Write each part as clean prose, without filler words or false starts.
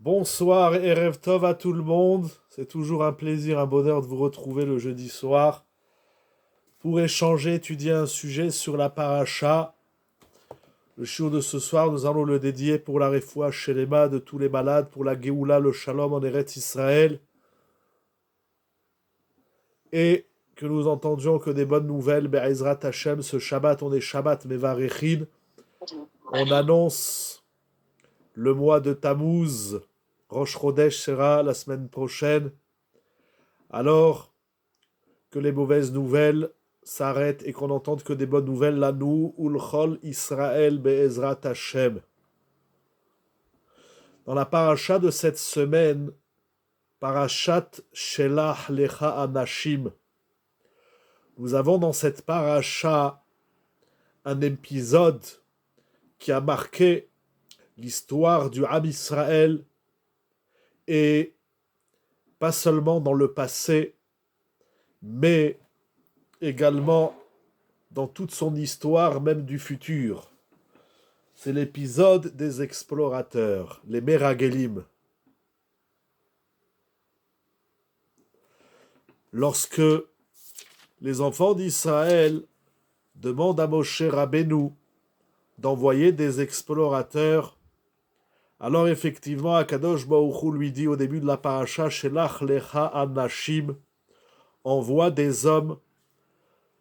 Bonsoir, Erev Tov à tout le monde. C'est toujours un plaisir, un bonheur de vous retrouver le jeudi soir pour échanger, étudier un sujet sur la paracha. Le shiur de ce soir, nous allons le dédier pour la refoua shelema de tous les malades, pour la Géoula, le Shalom en Eretz Israël, et que nous entendions que des bonnes nouvelles. Be'ezrat Hashem, ce Shabbat, on est Shabbat Mevarechin. On annonce le mois de Tammuz. Rosh Chodesh sera la semaine prochaine. Alors que les mauvaises nouvelles s'arrêtent et qu'on n'entende que des bonnes nouvelles, là nous, Ulchol Israël Be'ezrat Hashem. Dans la paracha de cette semaine, Parashat Shelach Lecha Anashim, nous avons dans cette paracha un épisode qui a marqué l'histoire du Ham Israël, et pas seulement dans le passé, mais également dans toute son histoire, même du futur. C'est l'épisode des explorateurs, les Meragelim. Lorsque les enfants d'Israël demandent à Moshe Rabbeinu d'envoyer des explorateurs, alors effectivement, Akadosh Baruch Hu lui dit au début de la paracha, Shelach lecha anashim, envoie des hommes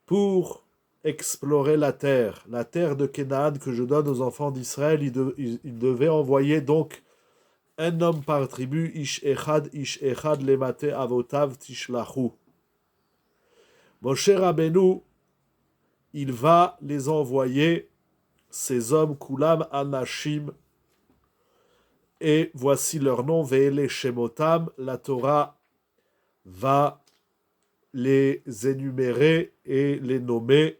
pour explorer la terre de Canaan que je donne aux enfants d'Israël. Il devait envoyer donc un homme par tribu, ish echad, lemate avotav tishlachu. Moshe Rabbeinu, il va les envoyer, ces hommes, kulam anashim, et voici leur nom, ve'ele shemotam, la Torah va les énumérer et les nommer.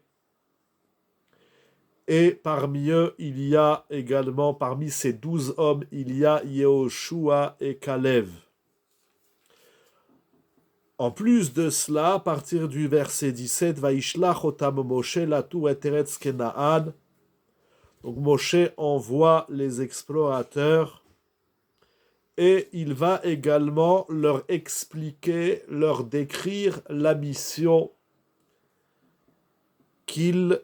Et parmi eux, il y a également, parmi ces 12 hommes, il y a Yehoshua et Kalev. En plus de cela, à partir du verset 17, Vaishlach otam Moshe latu et eretz Kenaan. Donc Moshe envoie les explorateurs et il va également leur expliquer, leur décrire la mission qu'ils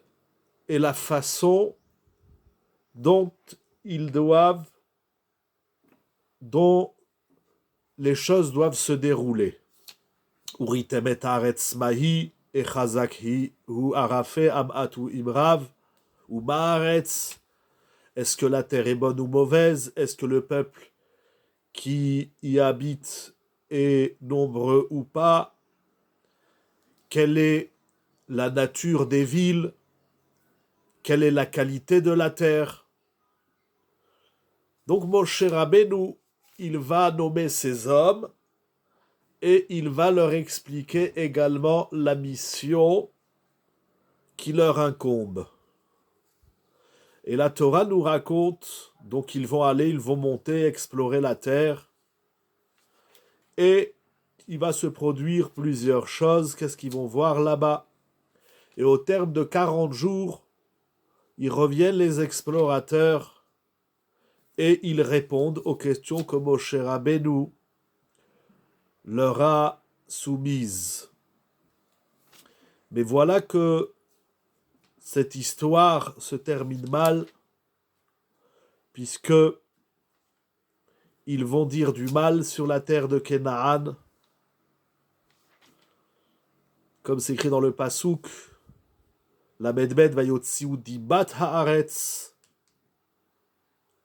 et la façon dont dont les choses doivent se dérouler. Uritem et haaretz mahi et chazak hi hu arafe amat hu imrav ou maaretz. Est-ce que la terre est bonne ou mauvaise? Est-ce que le peuple qui y habite est nombreux ou pas? Quelle est la nature des villes? Quelle est la qualité de la terre? Donc Moshe Rabbeinu, il va nommer ces hommes et il va leur expliquer également la mission qui leur incombe. Et la Torah nous raconte, donc ils vont monter, explorer la terre, et il va se produire plusieurs choses. Qu'est-ce qu'ils vont voir là-bas? Et au terme de 40 jours, ils reviennent les explorateurs et ils répondent aux questions que Moshe Rabbeinu leur a soumises. Mais voilà que cette histoire se termine mal, puisque ils vont dire du mal sur la terre de Canaan, comme c'est écrit dans le Passouk, la Medbed vayotziu dibat haaretz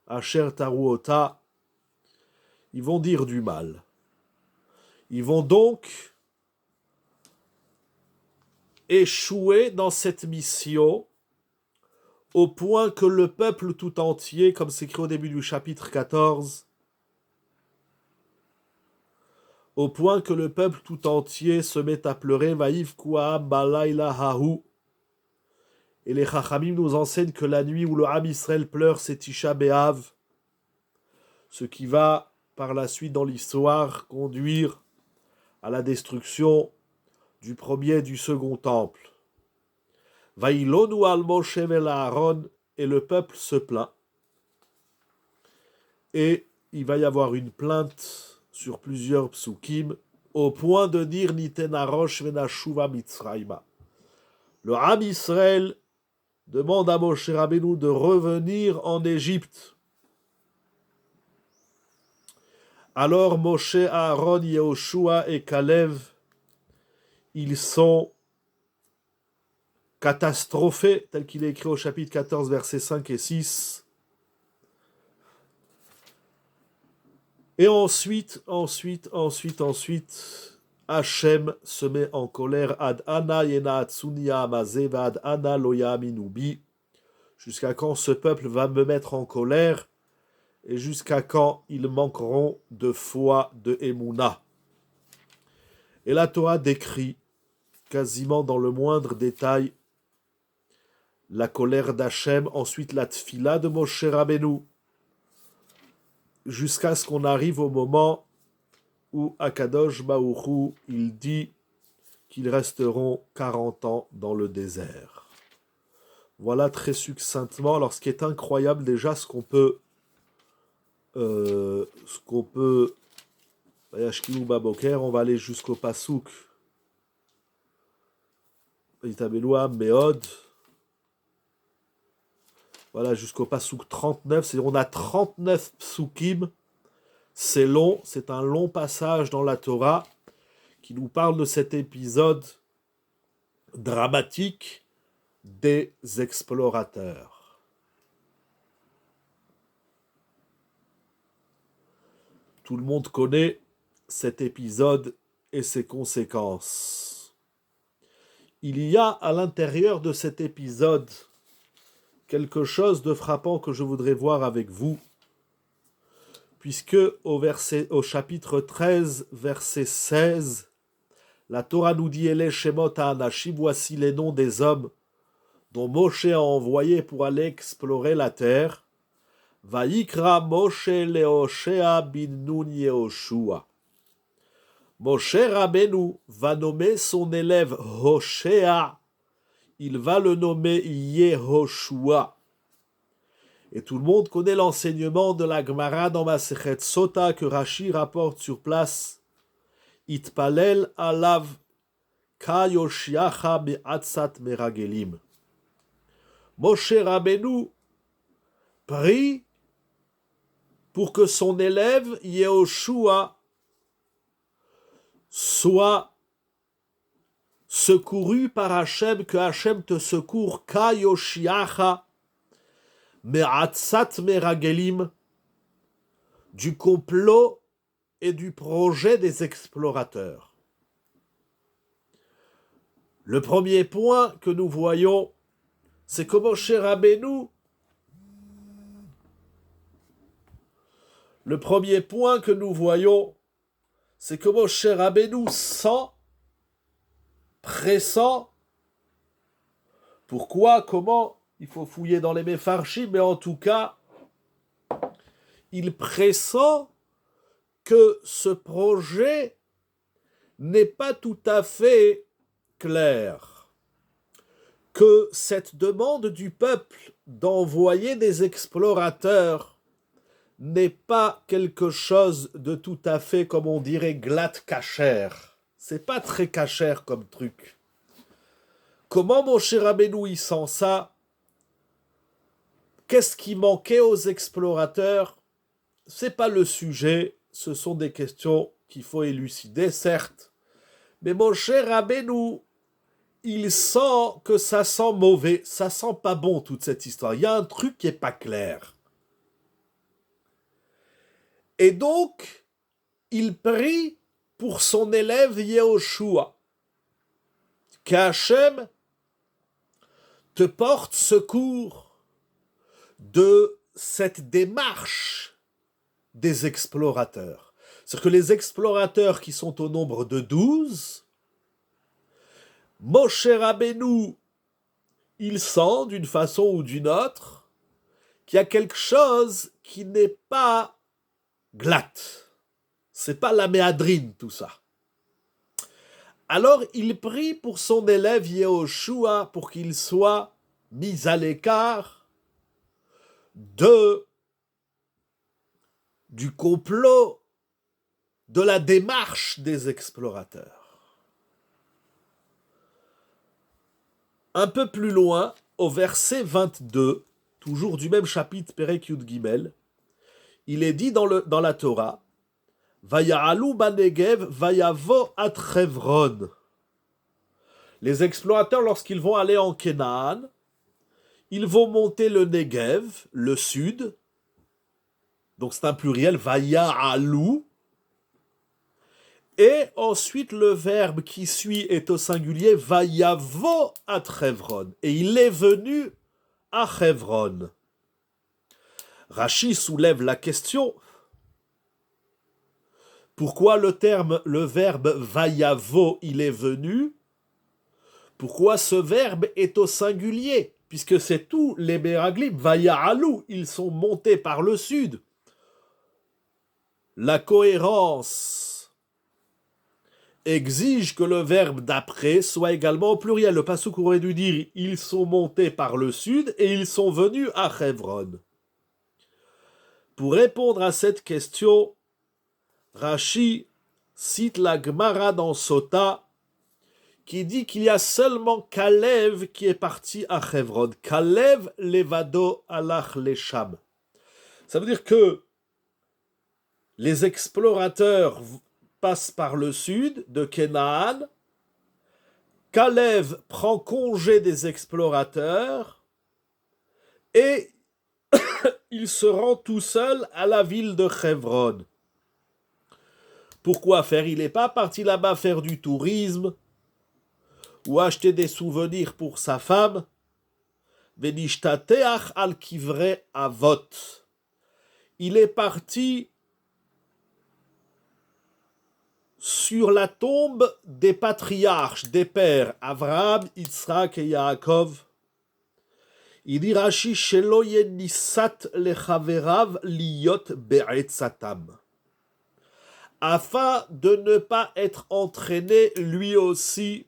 asher taruota. Ils vont dire du mal. Ils vont donc échouer dans cette mission au point que le peuple tout entier, comme c'est écrit au début du chapitre 14, au point que le peuple tout entier se met à pleurer, Vaïv Kuam Balayla Hahu. Et les Chachamim nous enseignent que la nuit où le Ham Israël pleure, c'est Tisha B'Av, ce qui va par la suite dans l'histoire conduire à la destruction du premier et du second temple. Vaïlonu al Moshe vel Aaron, et le peuple se plaint. Et il va y avoir une plainte sur plusieurs psukim, au point de dire Nitena rosh venashuva mitzrayma. Le Ham Israël demande à Moshe Rabbeinu de revenir en Égypte. Alors Moshe, Aaron, Yehoshua et Kalev, ils sont catastrophés, tel qu'il est écrit au chapitre 14, versets 5 et 6. Et ensuite, Hachem se met en colère. Ad ana yena atsunia amaze vad ana loya minubi. Jusqu'à quand ce peuple va me mettre en colère et jusqu'à quand ils manqueront de foi, de Emouna. Et la Torah décrit quasiment dans le moindre détail la colère d'Hachem, ensuite la tfila de Moshe Rabbeinu, jusqu'à ce qu'on arrive au moment où Akadosh Baruch Hu, il dit qu'ils resteront 40 ans dans le désert. Voilà très succinctement. Alors ce qui est incroyable déjà, ce qu'on peut on va aller jusqu'au Pasouk. Meod. Voilà, jusqu'au Pasouk 39. On a 39 psukim. C'est long, c'est un long passage dans la Torah qui nous parle de cet épisode dramatique des explorateurs. Tout le monde connaît cet épisode et ses conséquences. Il y a à l'intérieur de cet épisode quelque chose de frappant que je voudrais voir avec vous, puisque au chapitre 13, verset 16, la Torah nous dit « Ele Shemot HaAnashim » voici les noms des hommes dont Moshe a envoyé pour aller explorer la terre. « Vayikra Moshe leHoshea bin Nun Yehoshua » Moshe Rabbeinu va nommer son élève Hoshea, il va le nommer Yehoshua. Et tout le monde connaît l'enseignement de la Gemara dans Masechet Sota que Rashi rapporte sur place. Itpalel alav ka Yoshiacha me'atzat meragelim. Moshe Rabbeinu prie pour que son élève Yehoshua soit secouru par Hachem, que Hachem te secourt ka Yoshiacha me'atzat meragelim, du complot et du projet des explorateurs. Le premier point que nous voyons, c'est que Moshe Rabbeinu, sent, pressant. Pourquoi, comment? Il faut fouiller dans les Mefarshim, mais en tout cas, il pressent que ce projet n'est pas tout à fait clair, que cette demande du peuple d'envoyer des explorateurs n'est pas quelque chose de tout à fait, comme on dirait, glatt kasher. C'est pas très kasher comme truc. Comment Moshe Rabbeinu y sent ça? Qu'est-ce qui manquait aux explorateurs? C'est pas le sujet, ce sont des questions qu'il faut élucider, certes. Mais Moshe Rabbeinu, il sent que ça sent mauvais, ça sent pas bon toute cette histoire. Il y a un truc qui est pas clair. Et donc, il prie pour son élève Yehoshua, qu'Hachem te porte secours de cette démarche des explorateurs. C'est-à-dire que les explorateurs qui sont au nombre de 12, Moshe Rabbeinu, il sent d'une façon ou d'une autre qu'il y a quelque chose qui n'est pas glatt. C'est pas la méadrine tout ça. Alors il prie pour son élève Yehoshua pour qu'il soit mis à l'écart du complot, de la démarche des explorateurs. Un peu plus loin, au verset 22, toujours du même chapitre Perek Yud Gimel, il est dit dans la Torah, Vaya'alu banegev vayavo at Chevron. Les explorateurs, lorsqu'ils vont aller en Canaan, ils vont monter le Negev, le sud, donc c'est un pluriel, Vaya'alu, et ensuite le verbe qui suit est au singulier, Vayavo at Chevron, et il est venu à Chevron. Rashi soulève la question, pourquoi le verbe Vayavo, il est venu? Pourquoi ce verbe est au singulier? Puisque c'est tous les Meraglim, Vaya'alu, ils sont montés par le sud. La cohérence exige que le verbe d'après soit également au pluriel. Le passouk aurait dû dire ils sont montés par le sud et ils sont venus à Chevron. Pour répondre à cette question, Rashi cite la Gemara dans Sota qui dit qu'il y a seulement Kalev qui est parti à Chevron. Kalev levado alach lesham. Ça veut dire que les explorateurs passent par le sud de Canaan. Kalev prend congé des explorateurs et il se rend tout seul à la ville de Chevron. Pourquoi faire? Il n'est pas parti là-bas faire du tourisme ou acheter des souvenirs pour sa femme. Venishtateach al kivre avot. Il est parti sur la tombe des patriarches, des pères, Avraham, Yitzhak et Yaakov. Il dit Rashi, Shelo yenisat lechaverav liyot be'etzatam. Afin de ne pas être entraîné lui aussi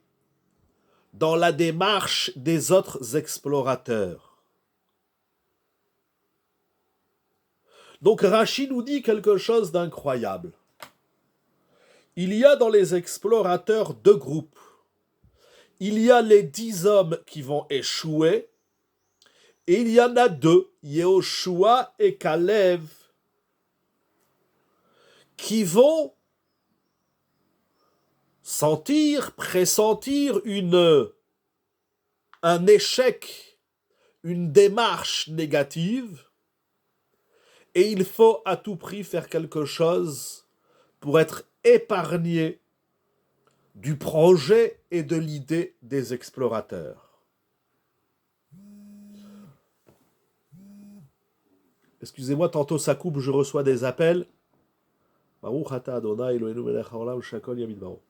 dans la démarche des autres explorateurs. Donc Rashi nous dit quelque chose d'incroyable. Il y a dans les explorateurs deux groupes. Il y a les 10 hommes qui vont échouer, et il y en a deux, Yehoshua et Kalev, qui vont pressentir un échec, une démarche négative, et il faut à tout prix faire quelque chose pour être épargné du projet et de l'idée des explorateurs. Excusez-moi, tantôt ça coupe, je reçois des appels. Baruch ata Adonai Eloheinu melech haolam shakol yamid baro.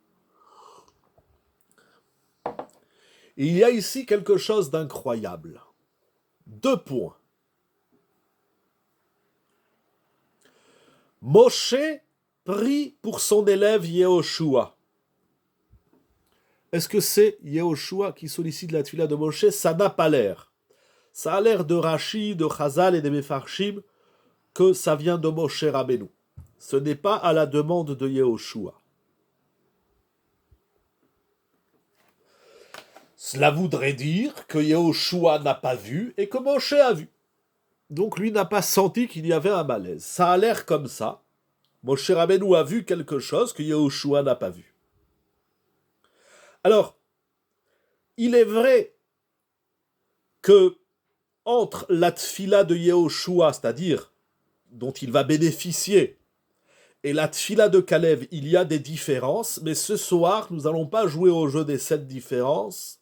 Il y a ici quelque chose d'incroyable. 2 points. Moshe prie pour son élève Yehoshua. Est-ce que c'est Yehoshua qui sollicite la tefila de Moshe? Ça n'a pas l'air. Ça a l'air de Rashi, de Chazal et de Mefarshim que ça vient de Moshe Rabbeinu. Ce n'est pas à la demande de Yehoshua. Cela voudrait dire que Yehoshua n'a pas vu et que Moshe a vu. Donc lui n'a pas senti qu'il y avait un malaise. Ça a l'air comme ça. Moshe Rabbeinu a vu quelque chose que Yehoshua n'a pas vu. Alors, il est vrai que entre la tfila de Yehoshua, c'est-à-dire dont il va bénéficier, et la tfila de Kalev, il y a des différences, mais ce soir, nous n'allons pas jouer au jeu des 7 différences.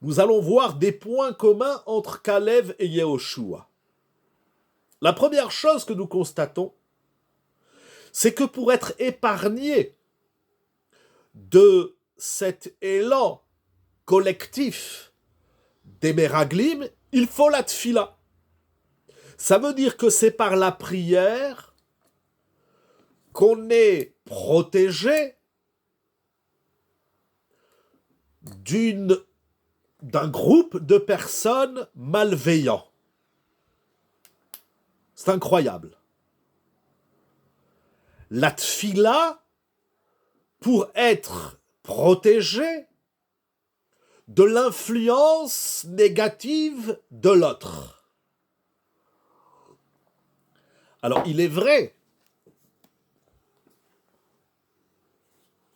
Nous allons voir des points communs entre Kalev et Yehoshua. La première chose que nous constatons, c'est que pour être épargné de cet élan collectif des Meraglim, il faut la tfila. Ça veut dire que c'est par la prière qu'on est protégé d'un groupe de personnes malveillants. C'est incroyable. la tfila pour être protégé de l'influence négative de l'autre. Alors, il est vrai.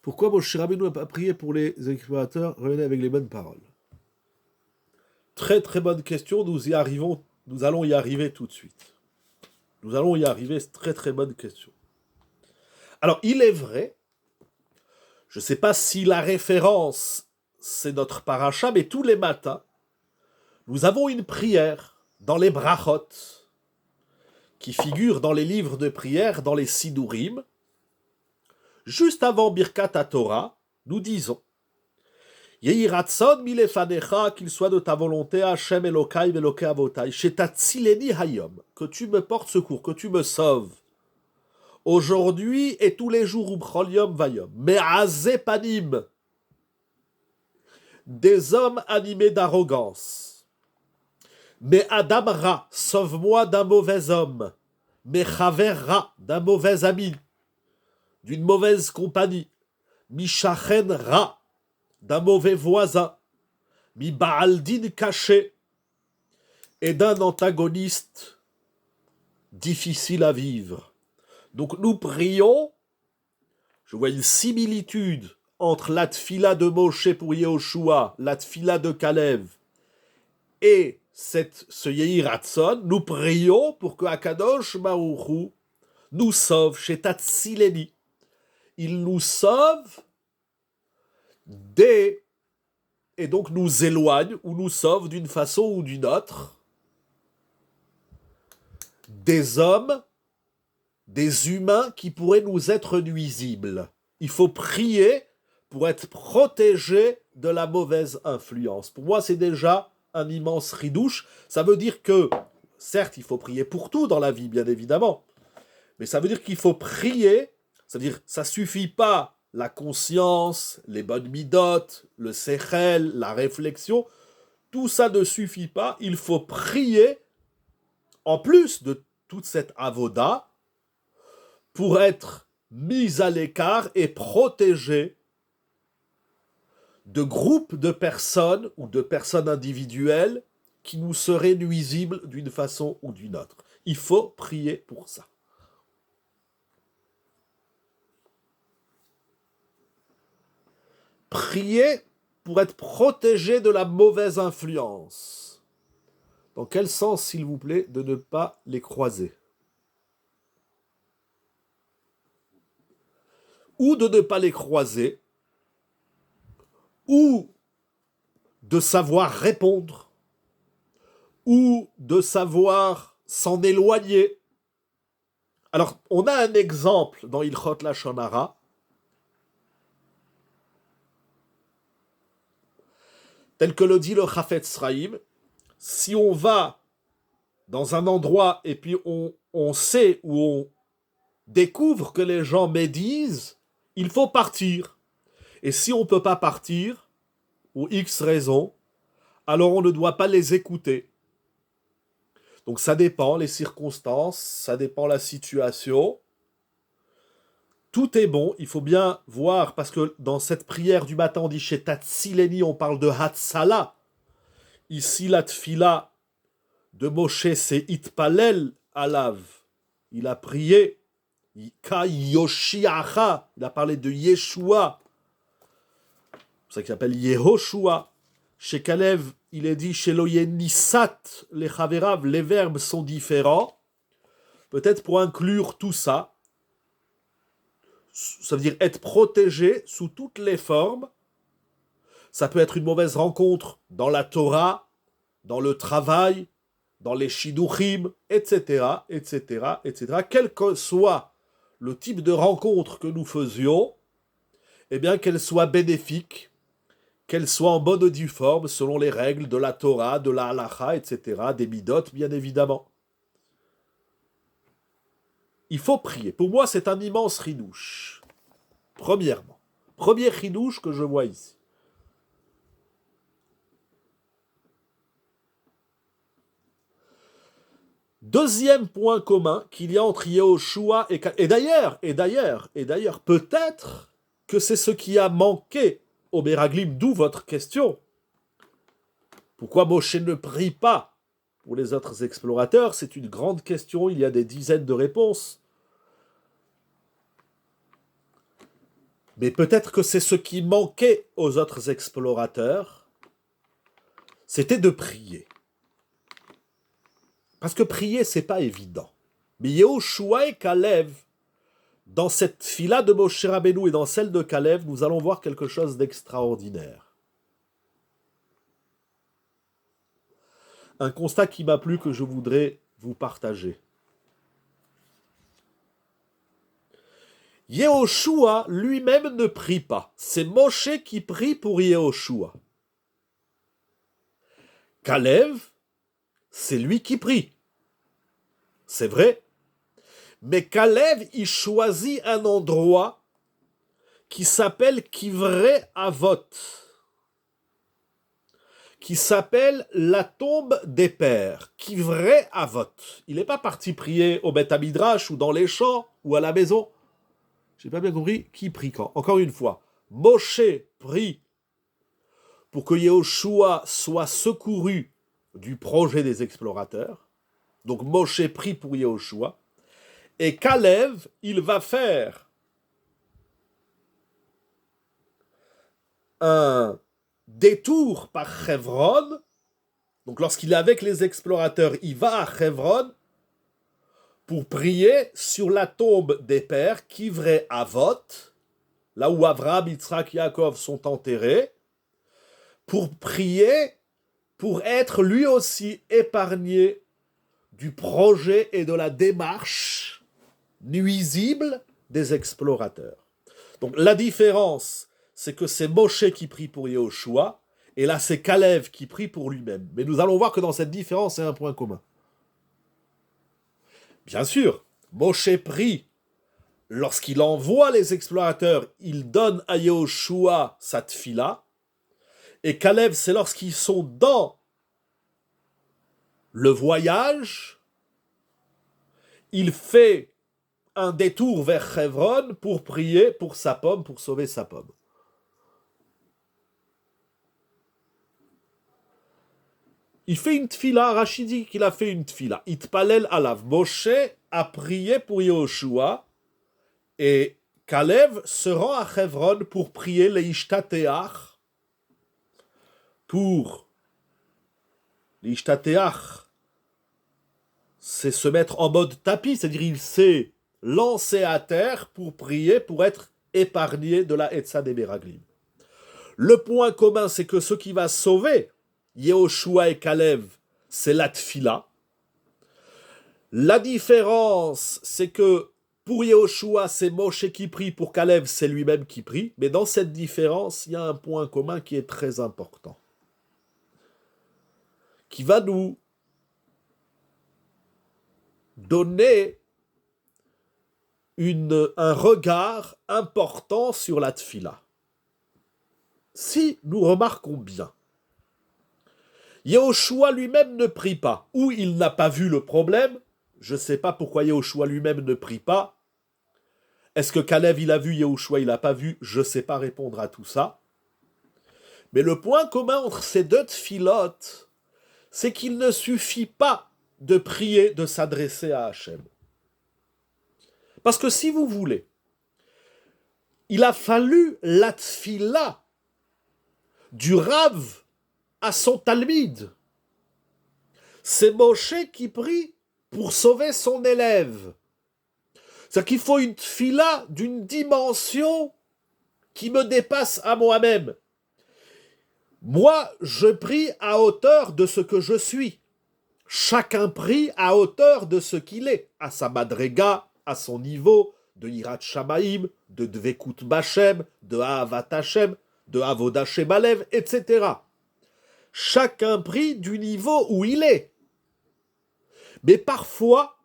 Pourquoi Moshe Rabbeinu n'a pas prié pour les explorateurs? Revenez avec les bonnes paroles. Très très bonne question, nous allons y arriver tout de suite. Nous allons y arriver, c'est très très bonne question. Alors, il est vrai, je ne sais pas si la référence, c'est notre paracha, mais tous les matins, nous avons une prière dans les brachot, qui figure dans les livres de prière, dans les Sidurim. Juste avant Birkat HaTorah, nous disons Yehi Ratzon milefanecha, qu'il soit de ta volonté, Hashem Elokai velokai avotai, shetatzileni hayom, que tu me portes secours, que tu me sauves, aujourd'hui et tous les jours, Ubchol Yom Vayom, Me'azeh panim, des hommes animés d'arrogance, Me'adam ra, sauve-moi d'un mauvais homme, Me'chaver ra, d'un mauvais ami, d'une mauvaise compagnie, Mishachen ra, d'un mauvais voisin, mi Baaldin caché, et d'un antagoniste difficile à vivre. Donc nous prions, je vois une similitude entre la tfila de Moshe pour Yehoshua, la tfila de Kalev, et ce Yehi Ratzon, nous prions pour que Akadosh Baruch Hu nous sauve chez Tatsileni. Il nous sauve et donc nous éloigne ou nous sauve d'une façon ou d'une autre des hommes, des humains qui pourraient nous être nuisibles. Il faut prier pour être protégé de la mauvaise influence. Pour moi, c'est déjà un immense ridouche. Ça veut dire que, certes, il faut prier pour tout dans la vie, bien évidemment, mais ça veut dire qu'il faut prier, ça veut dire ça suffit pas la conscience, les bonnes midotes, le sechel, la réflexion, tout ça ne suffit pas. Il faut prier, en plus de toute cette avoda, pour être mis à l'écart et protégé de groupes de personnes ou de personnes individuelles qui nous seraient nuisibles d'une façon ou d'une autre. Il faut prier pour ça. Prier pour être protégé de la mauvaise influence. Dans quel sens, s'il vous plaît, de ne pas les croiser? Ou de ne pas les croiser, ou de savoir répondre, ou de savoir s'en éloigner. Alors, on a un exemple dans Ilchot Lashon Hara, tel que le dit le Chafetz Chaim. Si on va dans un endroit et puis on sait ou on découvre que les gens médisent, il faut partir. Et si on ne peut pas partir, pour X raisons, alors on ne doit pas les écouter. Donc ça dépend, les circonstances, ça dépend la situation. Tout est bon, il faut bien voir, parce que dans cette prière du matin, on dit chez Tatsileni, on parle de Hatsala. Ici, la tfila de Moshe, c'est Itpalel Alav. Il a prié. Ka Yoshiacha. Il a parlé de Yeshua. C'est ça qu'il appelle Yehoshua. Chez Kalev, il est dit chez Loyenisat, les Chaverav, les verbes sont différents. Peut-être pour inclure tout ça, ça veut dire être protégé sous toutes les formes. Ça peut être une mauvaise rencontre dans la Torah, dans le travail, dans les shiduchim, etc., etc., etc. Quel que soit le type de rencontre que nous faisions, eh bien qu'elle soit bénéfique, qu'elle soit en bonne et due forme, selon les règles de la Torah, de la halacha, etc., des midot, bien évidemment. Il faut prier. Pour moi, c'est un immense ridouche. Premièrement. Premier ridouche que je vois ici. Deuxième point commun qu'il y a entre Yehoshua et d'ailleurs, peut-être que c'est ce qui a manqué au Meraglim, d'où votre question. Pourquoi Moshe ne prie pas pour les autres explorateurs? C'est une grande question, il y a des dizaines de réponses. Mais peut-être que c'est ce qui manquait aux autres explorateurs, c'était de prier. Parce que prier, c'est pas évident. Mais Yehoshua et Kalev, dans cette fila de Moshe Rabbeinu et dans celle de Kalev, nous allons voir quelque chose d'extraordinaire. Un constat qui m'a plu que je voudrais vous partager. Yehoshua lui-même ne prie pas. C'est Moshe qui prie pour Yehoshua. Kalev, c'est lui qui prie. C'est vrai. Mais Kalev, il choisit un endroit qui s'appelle Kivrei Avot, qui s'appelle la tombe des pères, Kivrei Avot. Il n'est pas parti prier au Beth Midrash ou dans les champs ou à la maison. J'ai pas bien compris qui prie quand. Encore une fois, Moshe prie pour que Yehoshua soit secouru du projet des explorateurs. Donc Moshe prie pour Yehoshua. Et Kalev, il va faire un détour par Hebron. Donc lorsqu'il est avec les explorateurs, il va à Hebron pour prier sur la tombe des pères, Kivrei Avot, là où Avraham, Yitzhak, Yaakov sont enterrés, pour prier, pour être lui aussi épargné du projet et de la démarche nuisible des explorateurs. Donc la différence, c'est que c'est Moshe qui prie pour Yehoshua, et là c'est Kalev qui prie pour lui-même. Mais nous allons voir que dans cette différence, il y a un point commun. Bien sûr, Moshe prie lorsqu'il envoie les explorateurs, il donne à Yehoshua sa tfila, et Kalev, c'est lorsqu'ils sont dans le voyage, il fait un détour vers Hebron pour prier pour sa pomme, pour sauver sa pomme. Il fait une tfila, Rachid dit qu'il a fait une tfila. Itpalel alav. Moshe a prié pour Yehoshua et Kalev se rend à Hebron pour prier les Ishtateach. Pour les Ishtateach, c'est se mettre en mode tapis, c'est-à-dire il s'est lancé à terre pour prier, pour être épargné de la Hetza des Meraglim. Le point commun, c'est que ce qui va sauver Yehoshua et Kalev, c'est la tfila. La différence, c'est que pour Yehoshua, c'est Moshe qui prie, pour Kalev, c'est lui-même qui prie. Mais dans cette différence, il y a un point commun qui est très important, qui va nous donner un regard important sur la tfila. Si nous remarquons bien, Yehoshua lui-même ne prie pas, ou il n'a pas vu le problème. Je ne sais pas pourquoi Yehoshua lui-même ne prie pas. Est-ce que Kalev il a vu, Yehoshua il n'a pas vu? Je ne sais pas répondre à tout ça. Mais le point commun entre ces deux tfilotes, c'est qu'il ne suffit pas de prier, de s'adresser à Hachem. Parce que si vous voulez, il a fallu la tfila du Rav à son Talmid. C'est Moshe qui prie pour sauver son élève. C'est-à-dire qu'il faut une tfila d'une dimension qui me dépasse à moi-même. Moi, je prie à hauteur de ce que je suis. Chacun prie à hauteur de ce qu'il est, à sa madrega, à son niveau, de Hirat Shamaim, de Dvekut Bashem, de Ahavat Hashem, de Avodah Shebalev, etc. Chacun prie du niveau où il est. Mais parfois,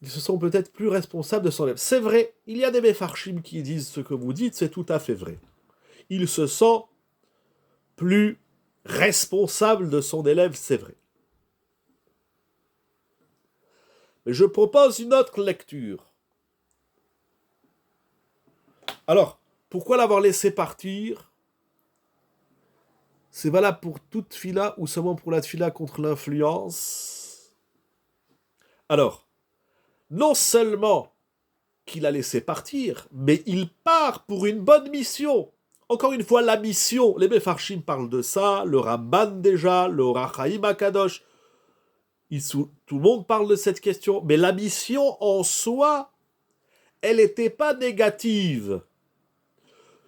ils se sont peut-être plus responsables de son élève. C'est vrai, il y a des Mefarshim qui disent ce que vous dites, c'est tout à fait vrai. Il se sent plus responsable de son élève, c'est vrai. Mais je propose une autre lecture. Alors, pourquoi l'avoir laissé partir? C'est valable pour toute fila ou seulement pour la fila contre l'influence? Alors, non seulement qu'il a laissé partir, mais il part pour une bonne mission. Encore une fois, la mission, les Mefarshim parlent de ça, le Ramban déjà, le Rachaim Akadosh, tout le monde parle de cette question, mais la mission en soi, elle n'était pas négative.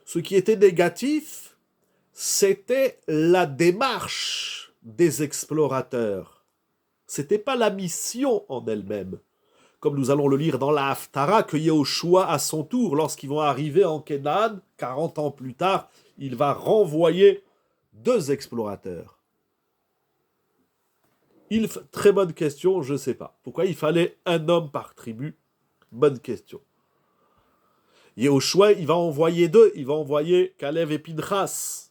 Ce qui était négatif, c'était la démarche des explorateurs. C'était pas la mission en elle-même. Comme nous allons le lire dans la Haftara, que Yehoshua, à son tour, lorsqu'ils vont arriver en Canaan, 40 ans plus tard, il va renvoyer 2 explorateurs. Très bonne question, je ne sais pas. Pourquoi il fallait un homme par tribu? Bonne question. Yehoshua, il va envoyer 2. Il va envoyer Kalev et Pinchas.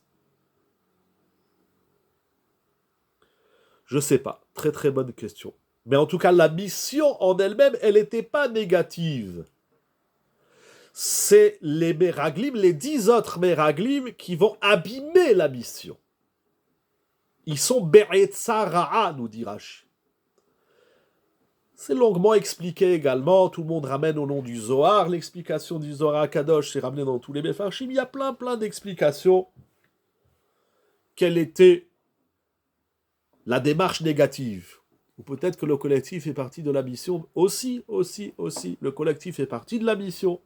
Je ne sais pas. Très très bonne question. Mais en tout cas, la mission en elle-même, elle n'était pas négative. C'est les Meraglim, les 10 autres Meraglim qui vont abîmer la mission. Ils sont Be'etza Ra'a, nous dit Rashi. C'est longuement expliqué également, tout le monde ramène au nom du Zohar, l'explication du Zohar Akadosh, c'est ramené dans tous les Mefarshim, il y a plein d'explications. Quelle était la démarche négative? Ou peut-être que le collectif est parti de la mission aussi. Le collectif est parti de la mission.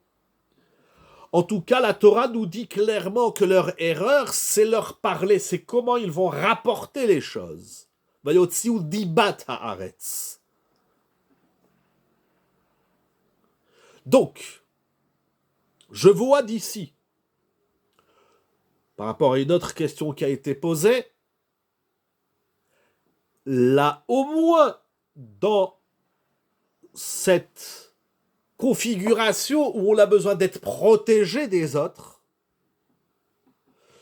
En tout cas, la Torah nous dit clairement que leur erreur, c'est leur parler, c'est comment ils vont rapporter les choses. Vayotziu dibat haaretz. Donc, je vois d'ici, par rapport à une autre question qui a été posée, là, au moins dans cette configuration où on a besoin d'être protégé des autres,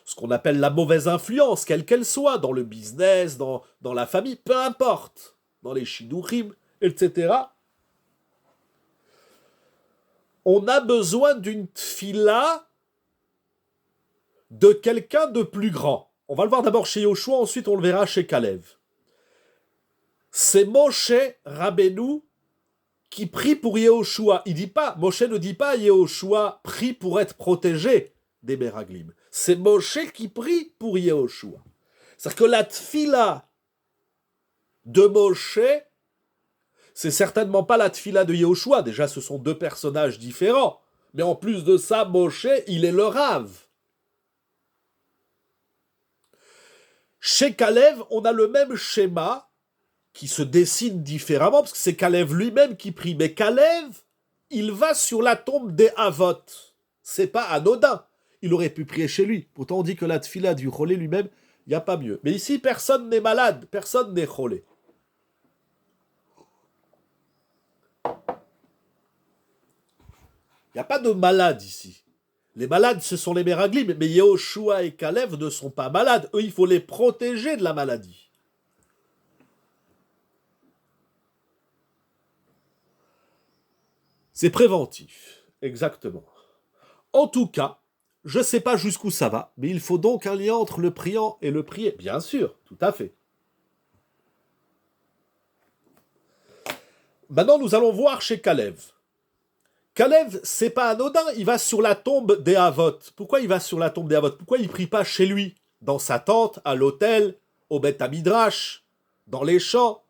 ce qu'on appelle la mauvaise influence, quelle qu'elle soit, dans le business, dans la famille, peu importe, dans les shidduchim, etc., on a besoin d'une tfila de quelqu'un de plus grand. On va le voir d'abord chez Yoshua, ensuite on le verra chez Kalev. C'est Moshe Rabbeinu qui prie pour Yehoshua. Moshe ne dit pas à Yehoshua, prie pour être protégé des Meraglim. C'est Moshe qui prie pour Yehoshua. C'est-à-dire que la tfila de Moshe, c'est certainement pas la tfila de Yehoshua. Déjà, ce sont 2 personnages différents. Mais en plus de ça, Moshe, il est le Rav. Chez Kalev, on a le même schéma qui se dessine différemment, parce que c'est Kalev lui-même qui prie. Mais Kalev, il va sur la tombe des Havot. C'est pas anodin. Il aurait pu prier chez lui. Pourtant, on dit que la tfila du Cholé lui-même, il n'y a pas mieux. Mais ici, personne n'est malade, personne n'est Cholé. Il n'y a pas de malade ici. Les malades, ce sont les Meraglim, mais Yehoshua et Kalev ne sont pas malades. Eux, il faut les protéger de la maladie. C'est préventif, exactement. En tout cas, je ne sais pas jusqu'où ça va, mais il faut donc un lien entre le priant et le prié. Bien sûr, tout à fait. Maintenant, nous allons voir chez Kalev. Kalev, c'est pas anodin, il va sur la tombe des Havot. Pourquoi il va sur la tombe des Havot? Pourquoi il prie pas chez lui, dans sa tente, à l'hôtel, au Beth Midrash, dans les champs?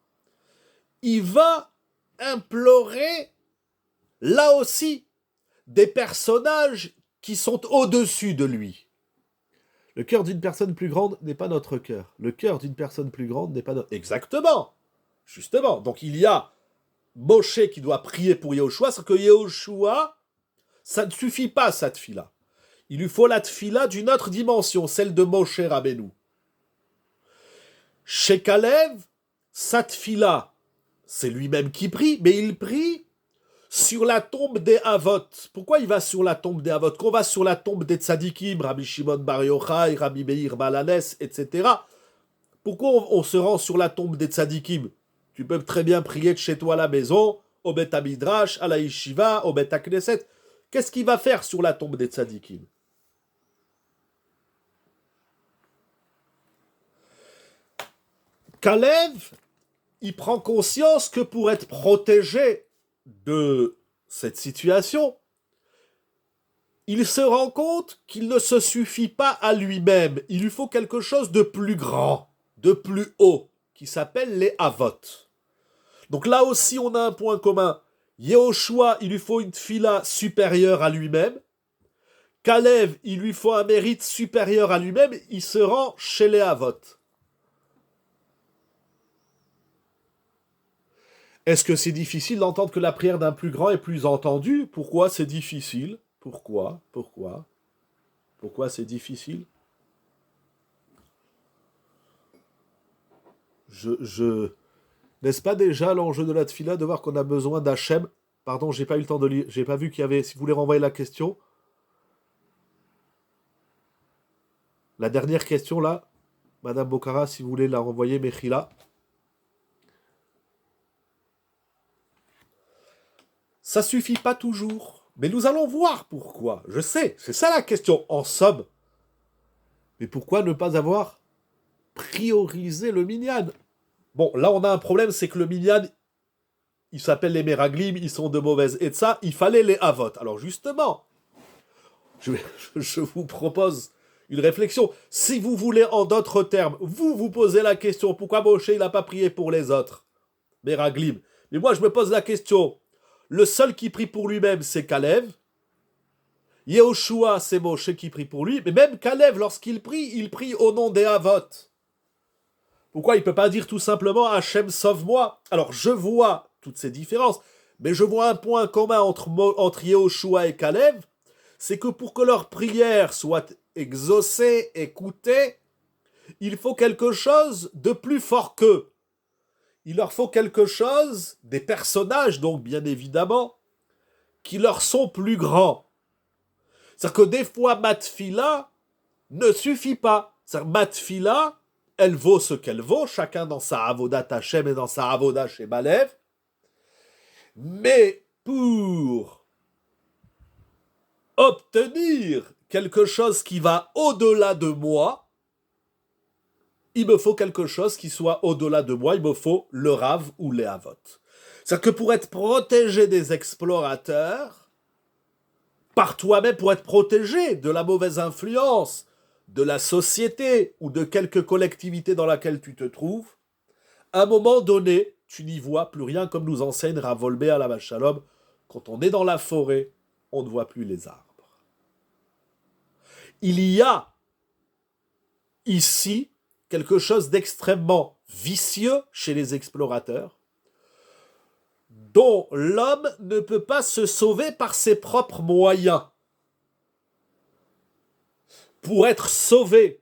Il va implorer, là aussi, des personnages qui sont au-dessus de lui. Le cœur d'une personne plus grande n'est pas notre cœur. Le cœur d'une personne plus grande n'est pas notre... Exactement. Justement. Donc il y a Moshe qui doit prier pour Yehoshua, c'est que Yehoshua, ça ne suffit pas, sa tfila. Il lui faut la tfila d'une autre dimension, celle de Moshe Rabbeinu. Chez Kalev, sa tfila, c'est lui-même qui prie, mais il prie sur la tombe des Havot. Pourquoi il va sur la tombe des Havot? Quand on va sur la tombe des Tzadikim, Rabbi Shimon Bar Yochai, Rabbi Meir Balanes, etc., pourquoi on se rend sur la tombe des Tzadikim? Tu peux très bien prier de chez toi à la maison, au Bet Midrash, à la Yeshiva, au Bet Knesset. Qu'est-ce qu'il va faire sur la tombe des tzadikim? Kalev, il prend conscience que pour être protégé de cette situation, il se rend compte qu'il ne se suffit pas à lui-même. Il lui faut quelque chose de plus grand, de plus haut, qui s'appelle les Avot. Donc là aussi, on a un point commun. Yehoshua, il lui faut une tfila supérieure à lui-même. Kalev, il lui faut un mérite supérieur à lui-même. Il se rend chez les Avot. Est-ce que c'est difficile d'entendre que la prière d'un plus grand est plus entendue? Pourquoi c'est difficile? Pourquoi c'est difficile? N'est-ce pas déjà l'enjeu de la tfila de voir qu'on a besoin d'Hachem? Pardon, j'ai pas eu le temps de lire, j'ai pas vu qu'il y avait. Si vous voulez renvoyer la question. La dernière question là, Madame Bokhara, si vous voulez la renvoyer, Mechila. Ça suffit pas toujours. Mais nous allons voir pourquoi. Je sais, c'est ça la question, en somme. Mais pourquoi ne pas avoir priorisé le minyan? Bon, là on a un problème, c'est que le minyan, il s'appelle les Meraglim, ils sont de mauvaise etza, il fallait les Avot. Alors justement, je vous propose une réflexion. Si vous voulez, en d'autres termes, vous posez la question, pourquoi Moshe il n'a pas prié pour les autres Meraglim. Mais moi je me pose la question, le seul qui prie pour lui-même, c'est Kalev. Yehoshua, c'est Moshe qui prie pour lui. Mais même Kalev, lorsqu'il prie au nom des Avot. Pourquoi il ne peut pas dire tout simplement Hachem, sauve-moi? Alors, je vois toutes ces différences, mais je vois un point commun entre Yehoshua et Kalev, c'est que pour que leur prière soit exaucée, écoutée, il faut quelque chose de plus fort qu'eux. Il leur faut quelque chose, des personnages donc bien évidemment, qui leur sont plus grands. C'est-à-dire que des fois, Matfila ne suffit pas. C'est-à-dire Matfila, elle vaut ce qu'elle vaut, chacun dans sa avodat Hashem et dans sa avodat chez Balev. Mais pour obtenir quelque chose qui va au-delà de moi, il me faut quelque chose qui soit au-delà de moi, il me faut le Rav ou les Avot. C'est-à-dire que pour être protégé des explorateurs, par toi-même, pour être protégé de la mauvaise influence de la société ou de quelque collectivité dans laquelle tu te trouves, à un moment donné, tu n'y vois plus rien, comme nous enseigne Rav Wolbe à la Shalom. Quand on est dans la forêt, on ne voit plus les arbres. Il y a ici quelque chose d'extrêmement vicieux chez les explorateurs, dont l'homme ne peut pas se sauver par ses propres moyens. Pour être sauvé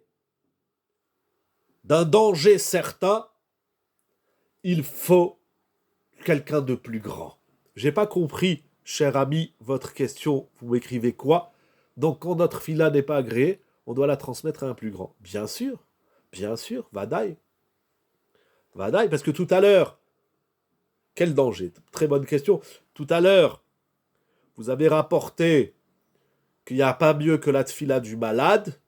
d'un danger certain, il faut quelqu'un de plus grand. J'ai pas compris, cher ami, votre question. Vous m'écrivez quoi? Donc, quand notre fila n'est pas agréée, on doit la transmettre à un plus grand. Bien sûr, Vadaï. Vadaï, parce que tout à l'heure, quel danger? Très bonne question. Tout à l'heure, vous avez rapporté qu'il n'y a pas mieux que la tfila du malade,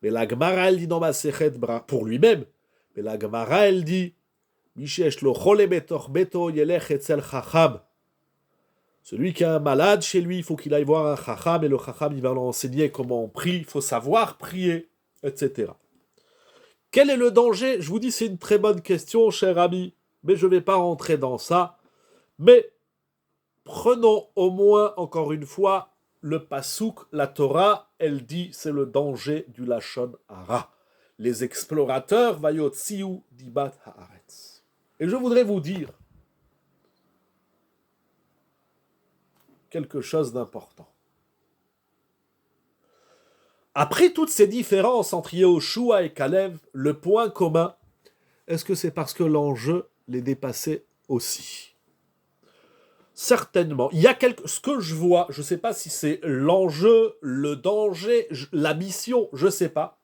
mais la Gemara, elle dit dans ma Sechet pour lui-même, mais la Gemara, elle dit celui qui a un malade chez lui, il faut qu'il aille voir un chacham, et le chacham, il va lui enseigner comment on prie, il faut savoir prier, etc. Quel est le danger? Je vous dis, c'est une très bonne question, cher ami, mais je ne vais pas rentrer dans ça. Mais prenons au moins, encore une fois, le pasouk, la Torah, elle dit, c'est le danger du lachon hara. Les explorateurs, vayotziu dibat haaretz. Et je voudrais vous dire quelque chose d'important. Après toutes ces différences entre Yehoshua et Kalev, le point commun, est-ce que c'est parce que l'enjeu les dépassait aussi? Certainement. Il y a ce que je vois, je ne sais pas si c'est l'enjeu, le danger, la mission, je ne sais pas.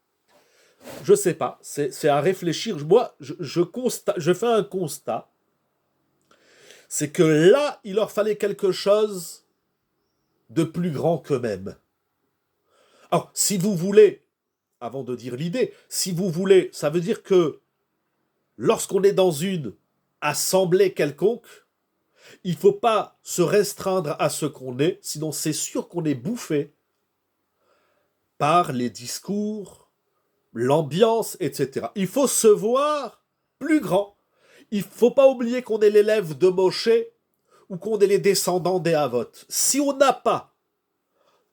Je ne sais pas. C'est à réfléchir. Moi, je fais un constat. c'est que là, il leur fallait quelque chose de plus grand qu'eux-mêmes. Alors, si vous voulez, avant de dire l'idée, si vous voulez, ça veut dire que lorsqu'on est dans une assemblée quelconque, il ne faut pas se restreindre à ce qu'on est, sinon c'est sûr qu'on est bouffé par les discours, l'ambiance, etc. Il faut se voir plus grand. Il ne faut pas oublier qu'on est l'élève de Moshe ou qu'on est les descendants des Havot. Si on n'a pas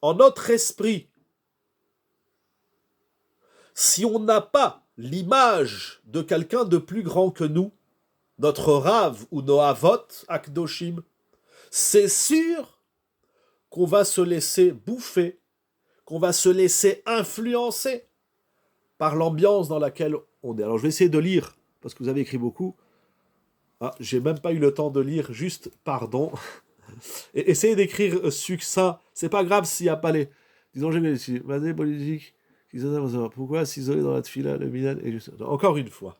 en notre esprit, si on n'a pas l'image de quelqu'un de plus grand que nous, notre Rav ou nos Havot, Akdoshim, c'est sûr qu'on va se laisser bouffer, qu'on va se laisser influencer par l'ambiance dans laquelle on est. Alors je vais essayer de lire, parce que vous avez écrit beaucoup. Ah, j'ai même pas eu le temps de lire, juste pardon. Et essayez d'écrire succinct. C'est pas grave s'il n'y a pas les. Disons, j'ai ici. Politique. Pourquoi s'isoler dans la tfila, le minan et juste. Encore une fois.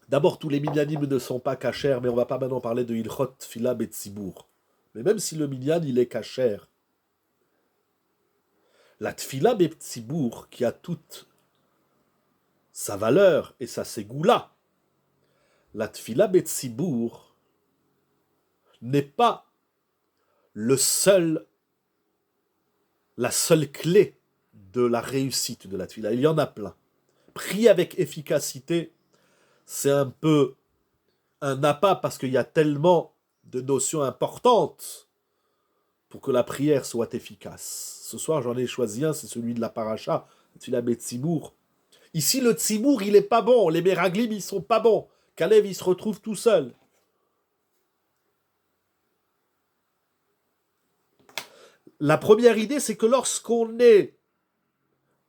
D'abord, tous les minyanim ne sont pas cachers, mais on va pas maintenant parler de Ilchot, Tfila, Betzibour. Mais même si le minyan, il est cacher, la Tfila, Betzibour, qui a toute sa valeur et sa ségoula, la Tfila, Betzibour, n'est pas la seule clé de la réussite de la Tfila. Il y en a plein. Prier avec efficacité, c'est un peu un appât parce qu'il y a tellement de notions importantes pour que la prière soit efficace. Ce soir, j'en ai choisi un, c'est celui de la paracha, Tfila Betzibour. Ici, le Tzibour, il est pas bon. Les Meraglim, ils sont pas bons. Kalev, il se retrouve tout seul. La première idée, c'est que lorsqu'on est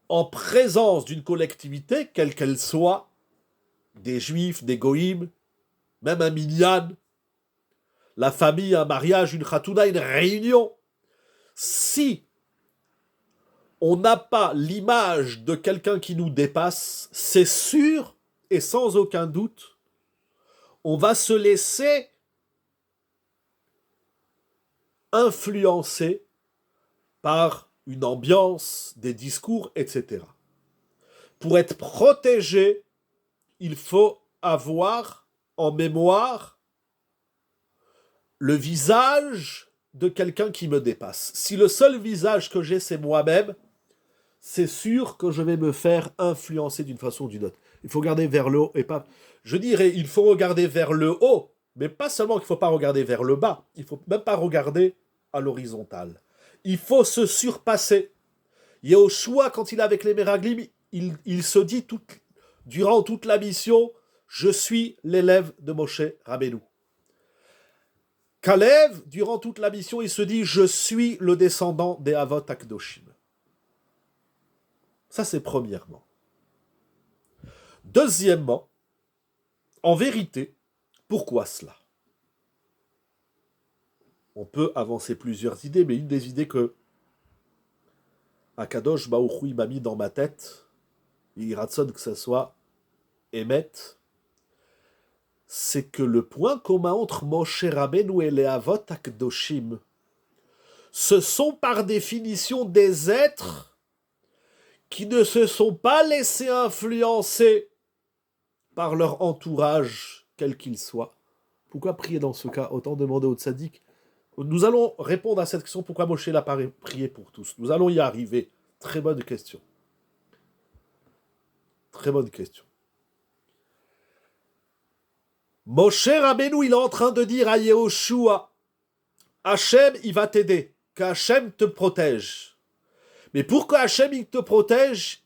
en présence d'une collectivité, quelle qu'elle soit, des juifs, des goïms, même un minyan, la famille, un mariage, une chatouna, une réunion, si on n'a pas l'image de quelqu'un qui nous dépasse, c'est sûr et sans aucun doute, on va se laisser influencer par une ambiance, des discours, etc. Pour être protégé, il faut avoir en mémoire le visage de quelqu'un qui me dépasse. Si le seul visage que j'ai, c'est moi-même, c'est sûr que je vais me faire influencer d'une façon ou d'une autre. Il faut regarder vers le haut et pas... Je dirais, il faut regarder vers le haut, mais pas seulement qu'il ne faut pas regarder vers le bas, il ne faut même pas regarder à l'horizontale. Il faut se surpasser. Yehoshua, quand il est avec les Meraglim, il se dit durant toute la mission, je suis l'élève de Moshe Rabbeinu. Kalev, durant toute la mission, il se dit, je suis le descendant des Havot Akdoshim. Ça, c'est premièrement. Deuxièmement, en vérité, pourquoi cela? On peut avancer plusieurs idées, mais une des idées que Akadosh Baruch Hu m'a mis dans ma tête, il ratsonne que ce soit Emet, c'est que le point commun entre Moshe Rabbeinu et les Havot Akdoshim, ce sont par définition des êtres qui ne se sont pas laissés influencer par leur entourage, quel qu'il soit. Pourquoi prier dans ce cas? Autant demander au tzaddik. Nous allons répondre à cette question, pourquoi Moshe l'a pas prié pour tous. Nous allons y arriver. Très bonne question. Très bonne question. Moshe Rabbeinu, il est en train de dire à Yehoshua, Hachem, il va t'aider, qu'Hachem te protège. Mais pour que Hachem, il te protège,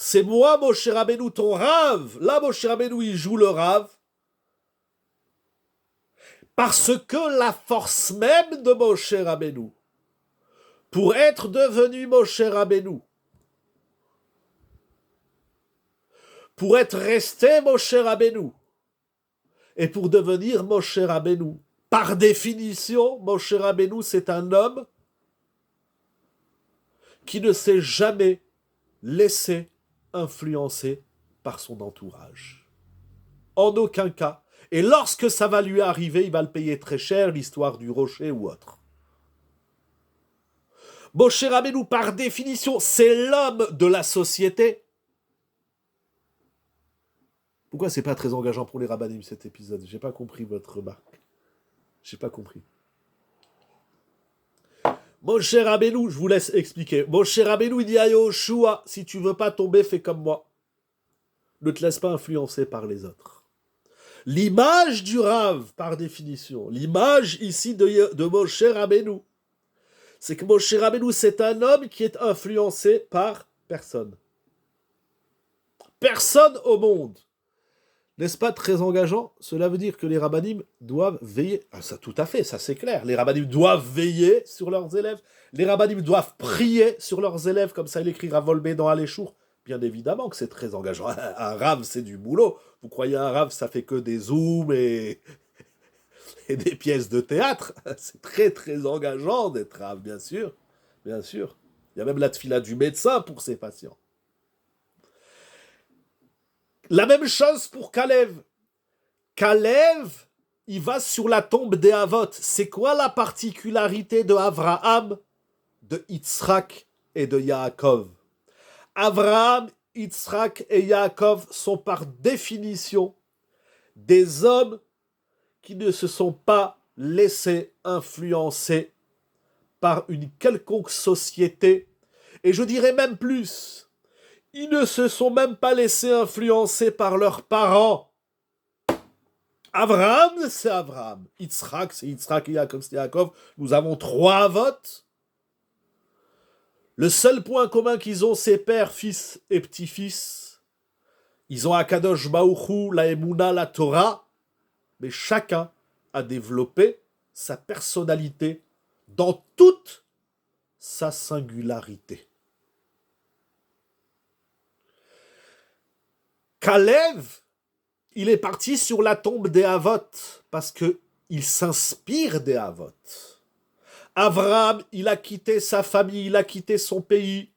c'est moi, Moshe Rabbeinu, ton Rav. Là, Moshe Rabbeinu, il joue le Rav. Parce que la force même de Moshe Rabbeinu, pour être devenu Moshe Rabbeinu, pour être resté Moshe Rabbeinu, et pour devenir Moshe Rabbeinu, par définition, Moshe Rabbeinu, c'est un homme qui ne s'est jamais laissé influencer par son entourage. En aucun cas. Et lorsque ça va lui arriver, il va le payer très cher, l'histoire du rocher ou autre. Moshe Rabbeinu, par définition, c'est l'homme de la société. Pourquoi c'est pas très engageant pour les rabbinim cet épisode? J'ai pas compris votre remarque. J'ai pas compris. Moshe Rabbeinu, je vous laisse expliquer. Moshe Rabbeinu, il dit à Yoshua, si tu veux pas tomber, fais comme moi. Ne te laisse pas influencer par les autres. L'image du Rav, par définition, l'image ici de Moshe Rabbeinu, c'est que Moshe Rabbeinu, c'est un homme qui est influencé par personne. Personne au monde. N'est-ce pas très engageant? Cela veut dire que les rabbinim doivent veiller. Ah, ça, tout à fait, ça c'est clair. Les rabbinim doivent veiller sur leurs élèves. Les rabbinim doivent prier sur leurs élèves, comme ça il écrira Volbé dans Aléchour. Bien évidemment que c'est très engageant. Un rave, c'est du boulot. Vous croyez un rave, ça fait que des zooms et des pièces de théâtre? C'est très très engageant d'être rave, bien sûr. Bien sûr. Il y a même la tfila du médecin pour ses patients. La même chose pour Kalev. Kalev, il va sur la tombe des Havot. C'est quoi la particularité de Avraham, de Yitzhak et de Yaakov? Avraham, Yitzhak et Yaakov sont par définition des hommes qui ne se sont pas laissés influencer par une quelconque société. Et je dirais même plus, ils ne se sont même pas laissés influencer par leurs parents. Avraham, c'est Avraham. Yitzhak, c'est Yitzhak et Yaakov, c'est Yaakov. Nous avons 3 votes. Le seul point commun qu'ils ont, c'est père, fils et petit-fils. Ils ont Akadosh Baruch Hu, la Emouna, la Torah. Mais chacun a développé sa personnalité dans toute sa singularité. Kalev, il est parti sur la tombe des Havot parce qu'il s'inspire des Havot. Avraham, il a quitté sa famille, il a quitté son pays,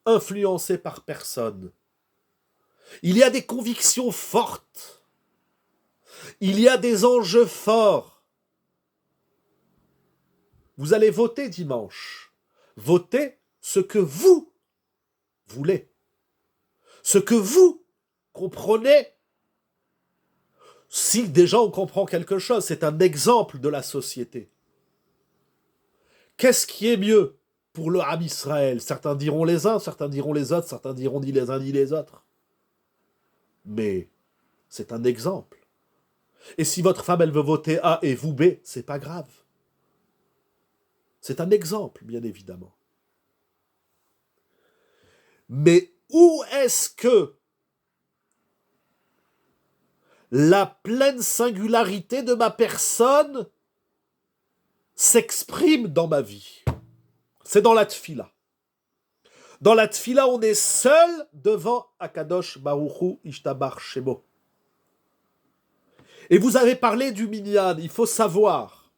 influencé par personne. Il y a des convictions fortes. Il y a des enjeux forts. Vous allez voter dimanche. Votez ce que vous voulez. Ce que vous comprenez. Si déjà on comprend quelque chose, c'est un exemple de la société. Qu'est-ce qui est mieux pour le Ham Israël? Certains diront les uns, certains diront les autres, certains diront ni les uns ni les autres. Mais c'est un exemple. Et si votre femme, elle veut voter A et vous B, c'est pas grave. C'est un exemple, bien évidemment. Mais où est-ce que la pleine singularité de ma personne s'exprime dans ma vie? C'est dans la tfila. Dans la tfila, on est seul devant Akadosh Baruch Hu Ishtabar Shemo. Et vous avez parlé du minyan, il faut savoir,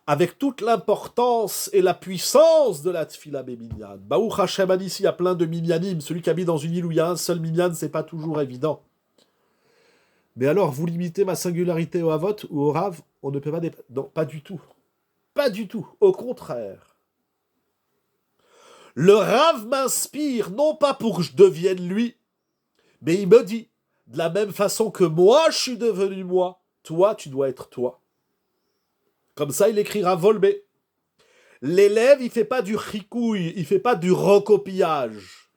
avec toute l'importance et la puissance de la tfila minyan. Baruch Hashem ici, il y a plein de minyanim. Celui qui habite dans une île où il y a un seul minyan, c'est pas toujours évident. Mais alors, vous limitez ma singularité au Havot ou au Rav? On ne peut pas... Non, pas du tout. Pas du tout. Au contraire. Le Rav m'inspire, non pas pour que je devienne lui, mais il me dit, de la même façon que moi, je suis devenu moi, toi, tu dois être toi. Comme ça, il écrira Volbé. L'élève, il fait pas du chikouille, il fait pas du recopiage.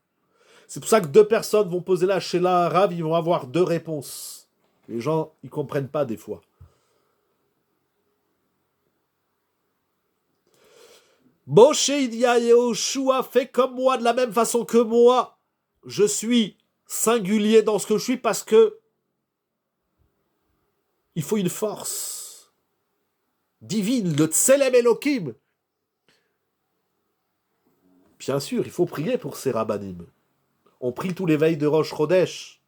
C'est pour ça que 2 personnes vont poser là chez l'un un Rav, ils vont avoir 2 réponses. Les gens, ils comprennent pas des fois. Moshe, il dit à Yehoshua, fais comme moi, de la même façon que moi. Je suis singulier dans ce que je suis parce que il faut une force divine, le Tselem Elohim. Bien sûr, il faut prier pour ces rabbanim. On prie tous les veilles de Rosh Chodesh.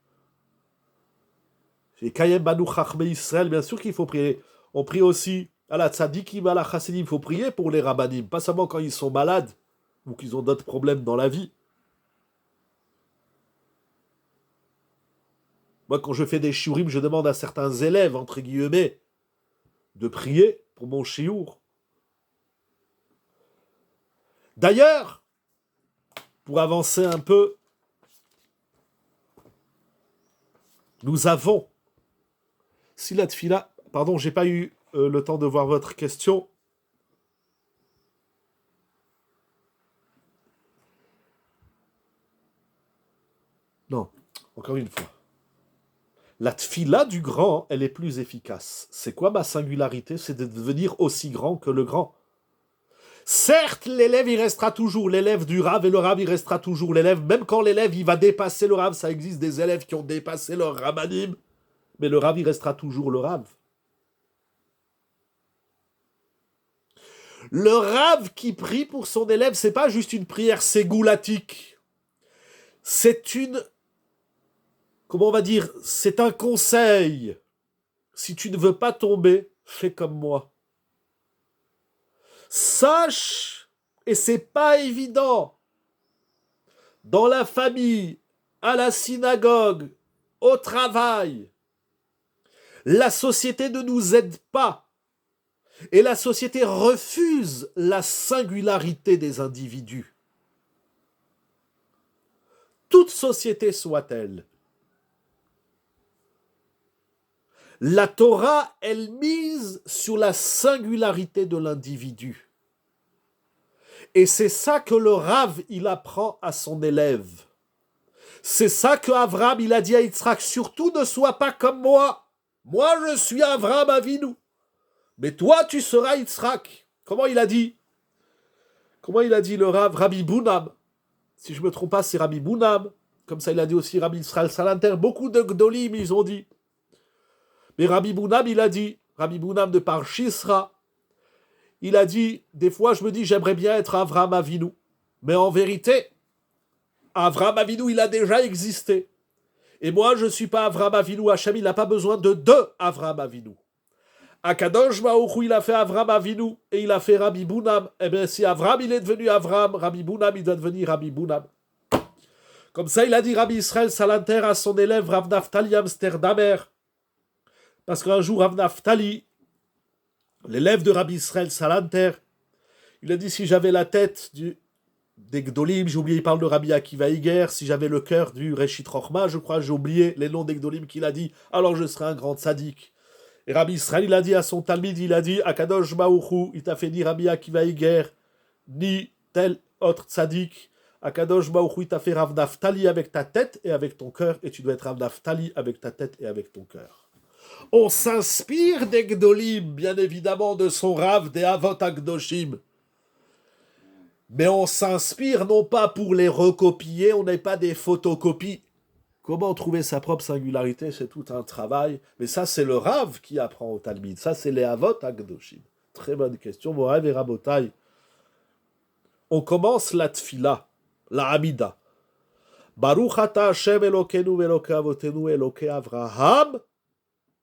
Et Kayem Banu Chachmei Israël, bien sûr qu'il faut prier. On prie aussi à la Tzadikim, à la Chassidim. Il faut prier pour les rabbanim, pas seulement quand ils sont malades ou qu'ils ont d'autres problèmes dans la vie. Moi, quand je fais des shiurim, je demande à certains élèves, entre guillemets, de prier pour mon shiur. D'ailleurs, pour avancer un peu, nous avons, si la tfila, pardon, j'ai pas eu le temps de voir votre question. Non, encore une fois. La tfila du grand, elle est plus efficace. C'est quoi ma singularité? C'est de devenir aussi grand que le grand. Certes, l'élève, il restera toujours l'élève du Rav, et le Rav, il restera toujours l'élève. Même quand l'élève, il va dépasser le Rav, ça existe des élèves qui ont dépassé leur Rabbanim, mais le Rav, il restera toujours le Rav. Le Rav qui prie pour son élève, c'est pas juste une prière ségoulatique. C'est une... Comment on va dire? C'est un conseil. Si tu ne veux pas tomber, fais comme moi. Sache, et c'est pas évident, dans la famille, à la synagogue, au travail, la société ne nous aide pas. Et la société refuse la singularité des individus. Toute société soit-elle. La Torah, elle mise sur la singularité de l'individu. Et c'est ça que le Rav, il apprend à son élève. C'est ça que Avraham, il a dit à Yitzhak, surtout ne sois pas comme moi. Moi, je suis Avraham Avinu. Mais toi, tu seras Yitzhak. Comment il a dit le Rav? Rabbi Bunam. Si je ne me trompe pas, c'est Rabbi Bunam. Comme ça, il a dit aussi Rabbi Israël Salanter. Beaucoup de Gdolim, ils ont dit. Mais Rabbi Bunam, il a dit, Rabbi Bunam de par Shisra, il a dit, des fois je me dis, j'aimerais bien être Avraham Avinu. Mais en vérité, Avraham Avinu, il a déjà existé. Et moi, je ne suis pas Avraham Avinu. Hachem, il n'a pas besoin de deux Avraham Avinu. Akadosh Baruch Hu, il a fait Avraham Avinu et il a fait Rabbi Bunam. Eh bien, si Avraham, il est devenu Avraham, Rabbi Bunam, il doit devenir Rabbi Bunam. Comme ça, il a dit Rabbi Israël Salanter à son élève Rav Naftali Amsterdamer. Parce qu'un jour, Rav Naftali, l'élève de Rabbi Israël Salanter, il a dit, si j'avais la tête des Gdolim, j'ai oublié, il parle de Rabbi Akiva Iger, si j'avais le cœur du Reshit Rochma, je crois, j'ai oublié les noms des Gdolim qu'il a dit, alors je serais un grand tzaddik. Et Rabbi Israël, il a dit à son Talmid, il a dit, Akadosh Baruch il t'a fait ni Rabbi Akiva Iger, ni tel autre tzaddik. Akadosh Baruch il t'a fait Rav Naftali avec ta tête et avec ton cœur, et tu dois être Rav Naftali avec ta tête et avec ton cœur. On s'inspire des Gdolim, bien évidemment, de son Rav, des Avot Akdoshim. Mais on s'inspire non pas pour les recopier, on n'est pas des photocopies. Comment trouver sa propre singularité, c'est tout un travail. Mais ça, c'est le Rav qui apprend au Talmid. Ça, c'est les Avot Akdoshim. Très bonne question, Morav et Rabotai. On commence la Tfila, la Hamida. Baruch ata Hashem Elokeinu ve'Elokei avotenu Elokei Avraham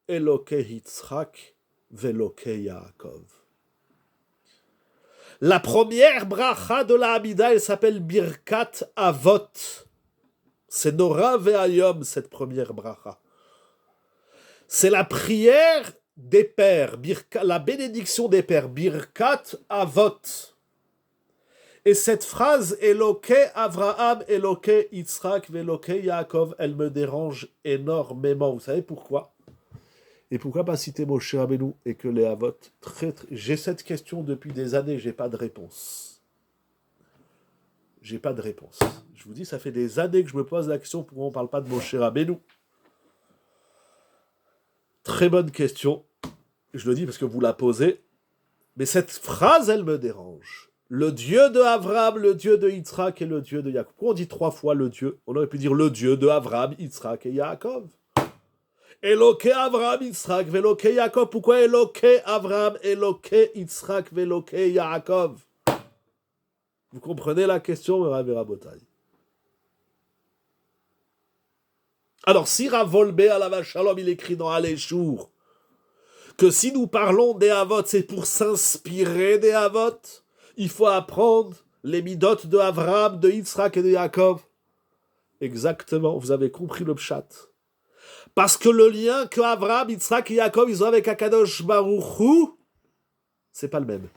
Elokei Yitzhak ve'Elokei Yaakov. La première bracha de la Hamida, elle s'appelle Birkat Avot. C'est Nora ve'Ayom, cette première bracha. C'est la prière des pères, la bénédiction des pères, Birkat Avot. Et cette phrase, Elokei Avraham, Elokei Yitzhak ve'Elokei Yaakov, elle me dérange énormément. Vous savez pourquoi? Et pourquoi pas citer Moshe Rabbeinu et que les Avot? J'ai cette question depuis des années, j'ai pas de réponse. J'ai pas de réponse. Je vous dis, ça fait des années que je me pose la question pourquoi on parle pas de Moshe Rabbeinu. Très bonne question. Je le dis parce que vous la posez. Mais cette phrase, elle me dérange. Le Dieu de Avraham, le Dieu de Yitzhak et le Dieu de Yaakov. Pourquoi on dit 3 fois le Dieu? On aurait pu dire le Dieu de Avraham, Yitzhak et Yaakov. Elokei Avraham, Yitzhak, ve'Elokei Yaakov. Pourquoi Elokei Avraham, Elokei Yitzhak, ve'Elokei Yaakov? Vous comprenez la question, Rav Rabotai? Alors, si Rav Wolbe Alav Shalom, il écrit dans Aléchour que si nous parlons des Avot, c'est pour s'inspirer des Avot, il faut apprendre les midot de Avraham, de Yitzhak et de Yaakov. Exactement, vous avez compris le pshat. Parce que le lien que Abraham, Yitzhak et Yaakov, ils ont avec Akadosh Baruch Hu, c'est pas le même.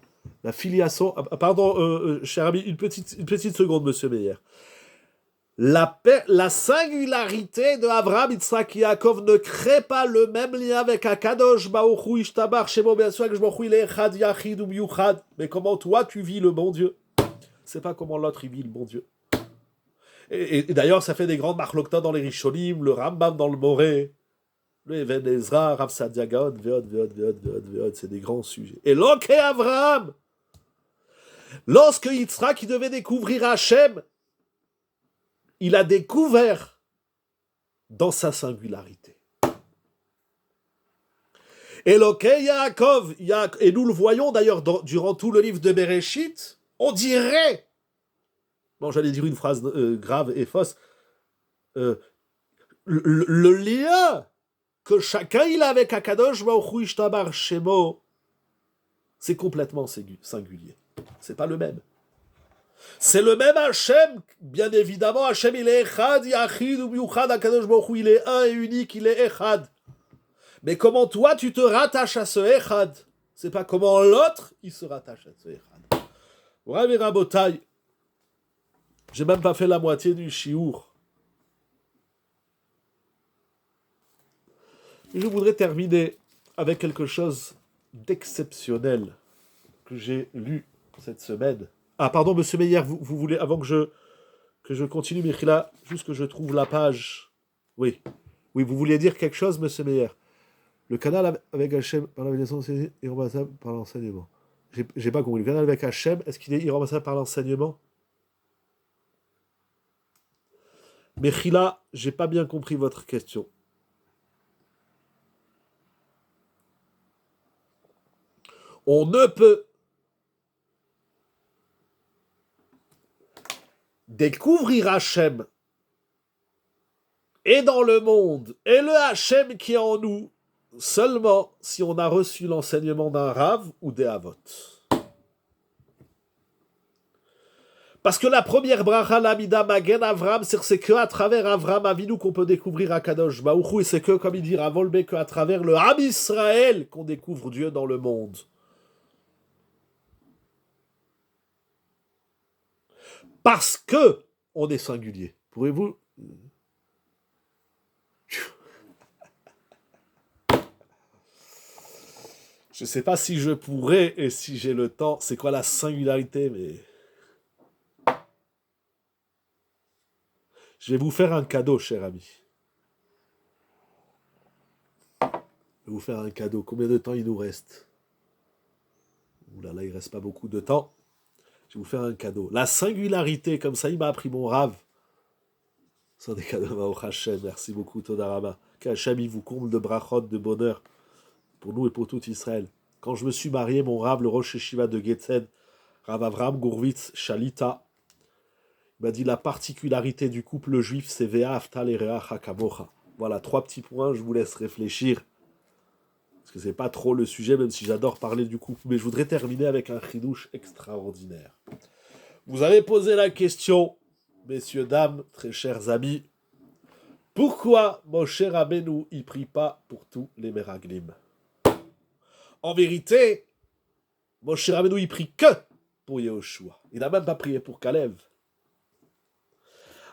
La filiation... pardon, cher ami, une petite seconde, monsieur Meyer. La singularité de Abraham, Yitzhak et Yaakov ne crée pas le même lien avec Akadosh Baruch Hu, Ishtabar, Shemo, bien sûr, que je m'en il est Echad, Yachid ou Miyuchad. Mais comment toi, tu vis le bon Dieu? C'est pas comment l'autre, il vit le bon Dieu. Et d'ailleurs, ça fait des grandes marlokta dans les Rishonim, le Rambam dans le Moré, le Even Ezra, Rav Sadia Gaon, Veod, c'est des grands sujets. Et l'Ok et Avraham, lorsque Yitzhak il devait découvrir Hachem, il a découvert dans sa singularité. Et l'Ok et Yaakov, et nous le voyons d'ailleurs durant tout le livre de Bereshit, on dirait, bon j'allais dire une phrase grave et fausse, le lien que chacun il a avec Akadosh Baruch Hu Ishtabar Shemo, c'est complètement singulier. C'est pas le même. C'est le même Hachem, bien évidemment. Hachem il est Echad, Yachid ou Miyuchad. Akadosh Baruch Hu il est un et unique, il est Echad. Mais comment toi tu te rattaches à ce Echad? C'est pas comment l'autre il se rattache à ce Echad. Ouais, mais Rabotai, j'ai même pas fait la moitié du shiur. Je voudrais terminer avec quelque chose d'exceptionnel que j'ai lu cette semaine. Ah, pardon, monsieur Meyer, vous voulez, avant que je continue, Michila, juste que je trouve la page. Oui, vous vouliez dire quelque chose, monsieur Meyer? Le canal avec Hachem par la bénédiction, c'est irremplaçable par l'enseignement. J'ai pas compris. Le canal avec Hachem, est-ce qu'il est irremplaçable par l'enseignement? Michila, j'ai pas bien compris votre question. On ne peut découvrir Hachem et dans le monde, et le Hachem qui est en nous, seulement si on a reçu l'enseignement d'un Rav ou des Havot. Parce que la première bracha, l'Amida Magen Avram, c'est que à travers Avram Avinu qu'on peut découvrir Akadosh Baruch Hu, et c'est que, comme il dit Ravolbe, qu'à travers le Ham Israël qu'on découvre Dieu dans le monde. Parce que on est singulier. Pourrez-vous... Je ne sais pas si je pourrais et si j'ai le temps. C'est quoi la singularité, mais... Je vais vous faire un cadeau, cher ami. Je vais vous faire un cadeau. Combien de temps il nous reste? Ouh là, il ne reste pas beaucoup de temps. Je vais vous faire un cadeau. La singularité, comme ça, il m'a appris mon Rav. Ce sont des cadeaux, Baruch Hashem. Merci beaucoup, Todarama. Qu'Hachem, il vous comble de brachot, de bonheur, pour nous et pour tout Israël. Quand je me suis marié, mon Rav, le Rosh Yeshiva de Getzen, Rav Avram Gourvitz Shalita, il m'a dit la particularité du couple juif, c'est Ve'afta l'ereacha kamocha. Voilà, 3 petits points, je vous laisse réfléchir. Parce que c'est pas trop le sujet, même si j'adore parler du couple. Mais je voudrais terminer avec un chidouche extraordinaire. Vous avez posé la question, messieurs, dames, très chers amis, pourquoi Moshe Rabbeinu y prie pas pour tous les Meraglim? En vérité, Moshe Rabbeinu y prie que pour Yehoshua. Il n'a même pas prié pour Kalev.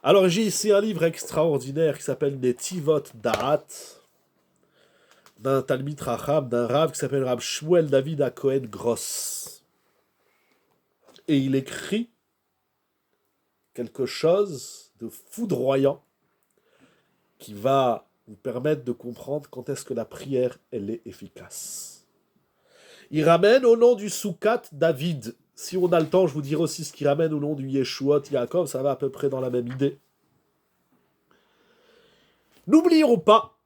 Alors j'ai ici un livre extraordinaire qui s'appelle Netivot Da'at, d'un Talmid Racham, d'un Rav qui s'appelle Rav Shmuel David HaKohen Gross. Et il écrit quelque chose de foudroyant qui va vous permettre de comprendre quand est-ce que la prière, elle est efficace. Il ramène au nom du Soukat David. Si on a le temps, je vous dirai aussi ce qu'il ramène au nom du Yeshuot Yaakov, ça va à peu près dans la même idée. N'oublions pas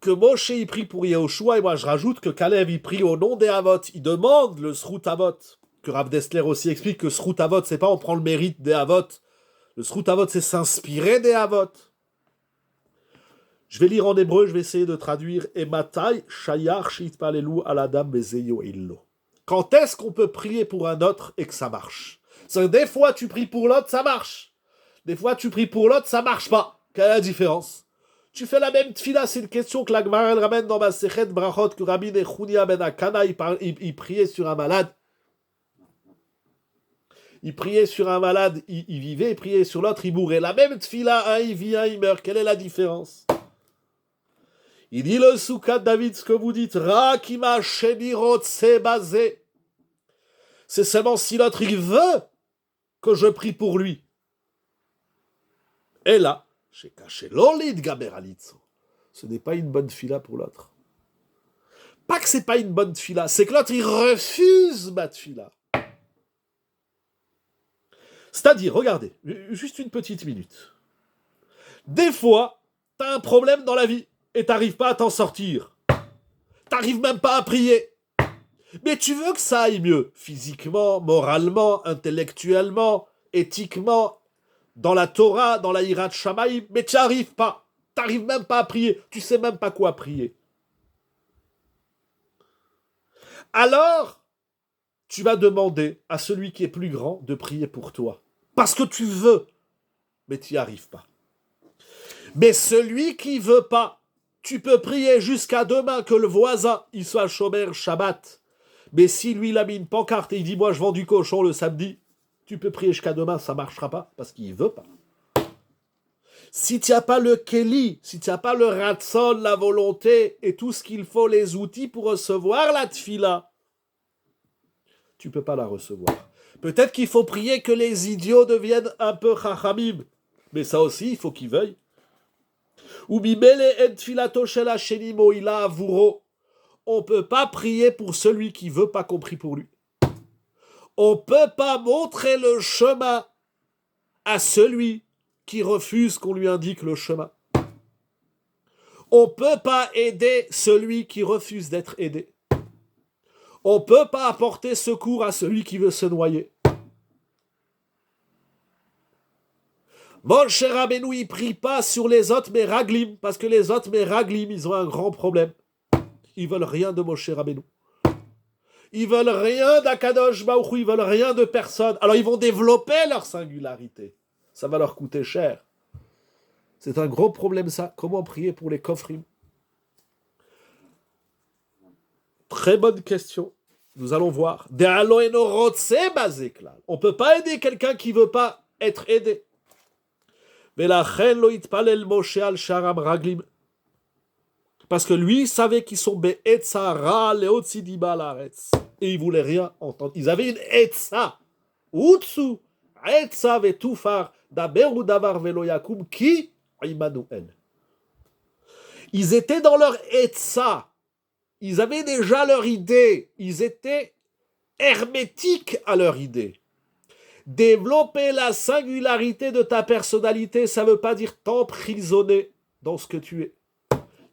que Moshe y prie pour Yehoshua, et moi je rajoute que Kalev y prie au nom des Havot. Il demande le Srut Havot, que Rav Dessler aussi explique que Srut Havot, c'est pas on prend le mérite des Havot. Le Srut Havot, c'est s'inspirer des Havot. Je vais lire en hébreu, je vais essayer de traduire. Et Matai Shayar Shitpalelu Aladam Bezeyo Illo. Quand est-ce qu'on peut prier pour un autre et que ça marche? C'est des fois tu pries pour l'autre, ça marche. Des fois tu pries pour l'autre, ça marche pas. Quelle est la différence? Tu fais la même tfila, c'est une question que la Gemara elle ramène dans ma Sechet Brachot, que Rabbi Nechounia ben Akana, il priait sur un malade. Il priait sur un malade, il vivait, il priait sur l'autre, il mourait. La même tfila, un il vit, un il meurt. Quelle est la différence? Il dit le Soukat David, ce que vous dites, Rakima Shenirot basé. C'est seulement si l'autre il veut que je prie pour lui. Et là, j'ai caché l'olid gaberalitzo. Ce n'est pas une bonne fila pour l'autre. Pas que c'est pas une bonne fila, c'est que l'autre il refuse ma fila. C'est-à-dire, regardez, juste une petite minute. Des fois, t'as un problème dans la vie et t'arrives pas à t'en sortir. T'arrives même pas à prier. Mais tu veux que ça aille mieux, physiquement, moralement, intellectuellement, éthiquement, dans la Torah, dans la Hirat Shamaïm, mais tu n'y arrives pas. Tu n'arrives même pas à prier. Tu sais même pas quoi prier. Alors, tu vas demander à celui qui est plus grand de prier pour toi. Parce que tu veux, mais tu n'y arrives pas. Mais celui qui veut pas, tu peux prier jusqu'à demain que le voisin, il soit Shomer Shabbat. Mais si lui, il a mis une pancarte et il dit, moi, je vends du cochon le samedi, tu peux prier jusqu'à demain, ça ne marchera pas, parce qu'il ne veut pas. Si tu n'as pas le Keli, si tu n'as pas le Ratson, la volonté, et tout ce qu'il faut, les outils pour recevoir la Tfila, tu ne peux pas la recevoir. Peut-être qu'il faut prier que les idiots deviennent un peu chachamim, mais ça aussi, il faut qu'ils veuillent. Ou bimele en tfilato shel hasheni moila avuro. On ne peut pas prier pour celui qui ne veut pas qu'on prie pour lui. On ne peut pas montrer le chemin à celui qui refuse qu'on lui indique le chemin. On ne peut pas aider celui qui refuse d'être aidé. On ne peut pas apporter secours à celui qui veut se noyer. Moshe Rabbeinu, il ne prie pas sur les autres Meraglim, parce que les autres Meraglim, ils ont un grand problème. Ils veulent rien de Moshe Rabbeinu. Ils veulent rien d'Akadosh Baruch Hu, ils veulent rien de personne. Alors ils vont développer leur singularité. Ça va leur coûter cher. C'est un gros problème ça. Comment prier pour les kofrim? Très bonne question. Nous allons voir. On ne peut pas aider quelqu'un qui ne veut pas être aidé. Parce que lui, il savait qu'ils sont be'etzara leotzidiba laaretz. Et ils voulaient rien entendre. Ils avaient une etza. Utsu, etza vetufar, daberu davar velo yakum, ki Immanuel. Ils étaient dans leur etza. Ils avaient déjà leur idée. Ils étaient hermétiques à leur idée. Développer la singularité de ta personnalité, ça ne veut pas dire t'emprisonner dans ce que tu es.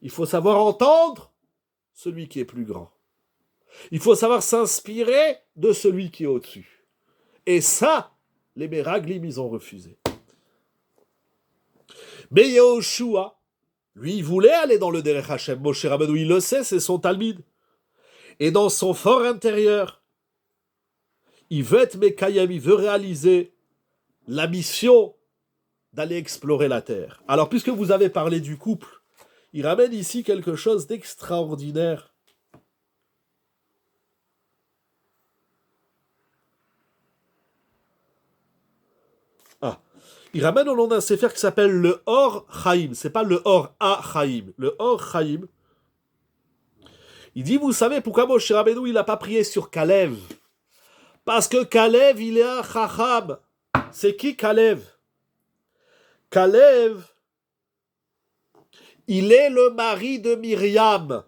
Il faut savoir entendre celui qui est plus grand. Il faut savoir s'inspirer de celui qui est au-dessus. Et ça, les Meraglim, ils ont refusé. Mais Yehoshua, lui, il voulait aller dans le Derech Hashem. Moshe Rabbeinu, il le sait, c'est son Talmid. Et dans son fort intérieur, il veut être Mekayem, il veut réaliser la mission d'aller explorer la terre. Alors, puisque vous avez parlé du couple, il ramène ici quelque chose d'extraordinaire. Il ramène au nom d'un sefer qui s'appelle le Or Chaim. C'est pas le Or A Chaim. Le Or Chaim. Il dit, vous savez pourquoi Moshe Rabbeinu, il n'a pas prié sur Kalev? Parce que Kalev, il est un chacham. C'est qui Kalev? Kalev, il est le mari de Myriam.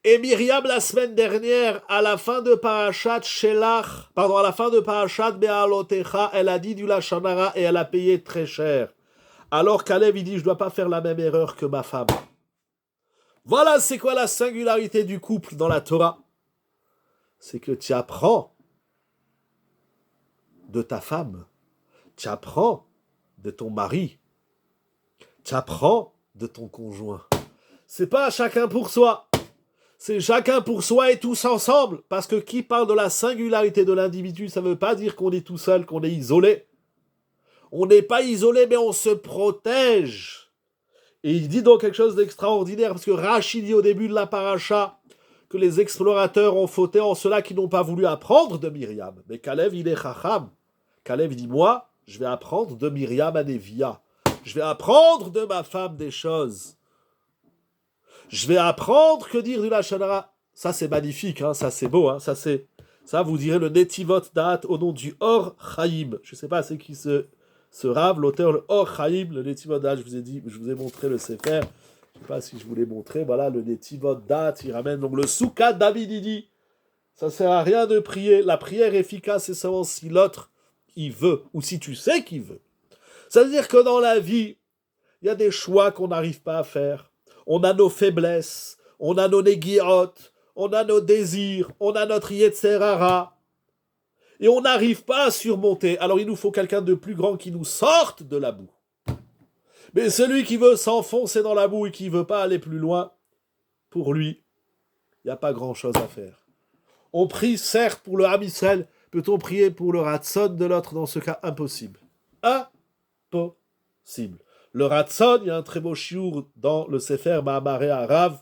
Et Myriam, la semaine dernière, à la fin de Parashat Shelach, à la fin de Parashat Be'alotecha, elle a dit du Lashon Hara et elle a payé très cher. Alors Kalev, il dit, je ne dois pas faire la même erreur que ma femme. Voilà, c'est quoi la singularité du couple dans la Torah? C'est que tu apprends de ta femme, tu apprends de ton mari, tu apprends de ton conjoint. C'est pas chacun pour soi. C'est chacun pour soi et tous ensemble. Parce que qui parle de la singularité de l'individu, ça ne veut pas dire qu'on est tout seul, qu'on est isolé. On n'est pas isolé, mais on se protège. Et il dit donc quelque chose d'extraordinaire, parce que Rashi dit au début de la paracha que les explorateurs ont fauté en cela qu'ils n'ont pas voulu apprendre de Myriam. Mais Kalev, il est chacham. Kalev dit, moi, je vais apprendre de Myriam à Nevia. Je vais apprendre de ma femme des choses. Je vais apprendre que dire du Lachon Hara. Ça, c'est magnifique, hein, ça, c'est beau. Hein, ça, vous direz le Netivot Da'at au nom du Or Chaim. Je ne sais pas c'est qui ce rave, l'auteur, le Or Chaim, le Netivot Da'at. Je vous ai montré le Sefer. Je ne sais pas si je vous l'ai montré. Voilà, le Netivot Da'at, il ramène donc le Soukat Davididi. Ça ne sert à rien de prier. La prière efficace, c'est seulement si l'autre, il veut, ou si tu sais qu'il veut. Ça veut dire que dans la vie, il y a des choix qu'on n'arrive pas à faire. On a nos faiblesses, on a nos néguiot, on a nos désirs, on a notre yetzer hara. Et on n'arrive pas à surmonter. Alors il nous faut quelqu'un de plus grand qui nous sorte de la boue. Mais celui qui veut s'enfoncer dans la boue et qui ne veut pas aller plus loin, pour lui, il n'y a pas grand-chose à faire. On prie certes pour le Ham Israël, peut-on prier pour le Ratson de l'autre dans ce cas? Impossible. Impossible. Le Ratson, il y a un très beau chiour dans le Sefer Mahamaré à Rav,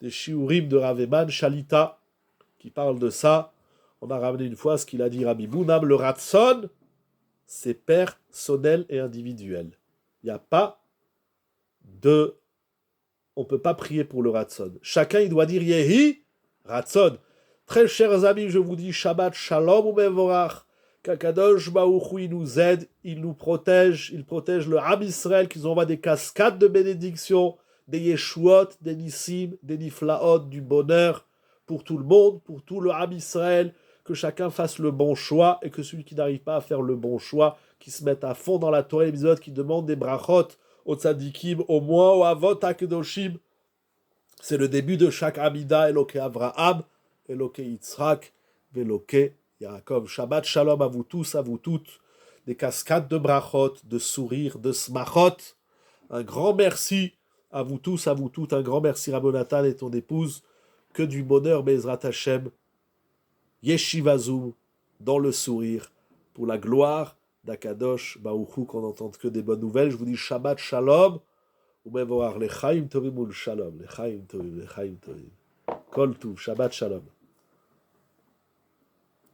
des chiourim de Rav Eman, Shalita, qui parle de ça. On a ramené une fois ce qu'il a dit Rabbi Bounam. Le Ratson, c'est personnel et individuel. Il n'y a pas de... On ne peut pas prier pour le Ratson. Chacun, il doit dire Yehi Ratson. Très chers amis, je vous dis Shabbat Shalom ou Mevorach. Qu'Akadosh Baruch Hu, il nous aide, il nous protège, il protège le Ham Israël, qu'ils envoient des cascades de bénédictions, des Yeshuot, des Nissim, des Niflaot, du bonheur pour tout le monde, pour tout le Ham Israël, que chacun fasse le bon choix, et que celui qui n'arrive pas à faire le bon choix, qui se mette à fond dans la Torah, l'épisode qui demande des brachot aux tzadikim, au moins au Avot HaKadoshim. C'est le début de chaque Amida, Eloke Avraham, Eloke Yitzhak, Veloke Yaakov. Shabbat Shalom à vous tous, à vous toutes. Des cascades de brachot, de sourires, de smachot. Un grand merci à vous tous, à vous toutes. Un grand merci Rabonatan et ton épouse. Que du bonheur, Bezrat Hashem. Yeshiva Zoom, dans le sourire, pour la gloire d'Akadosh Baruch Hu, qu'on n'entende que des bonnes nouvelles. Je vous dis Shabbat Shalom. Umevorach lechaim tovim ul shalom. Lechaim tovim, lechaim tovim. Kol tuv, Shabbat Shalom.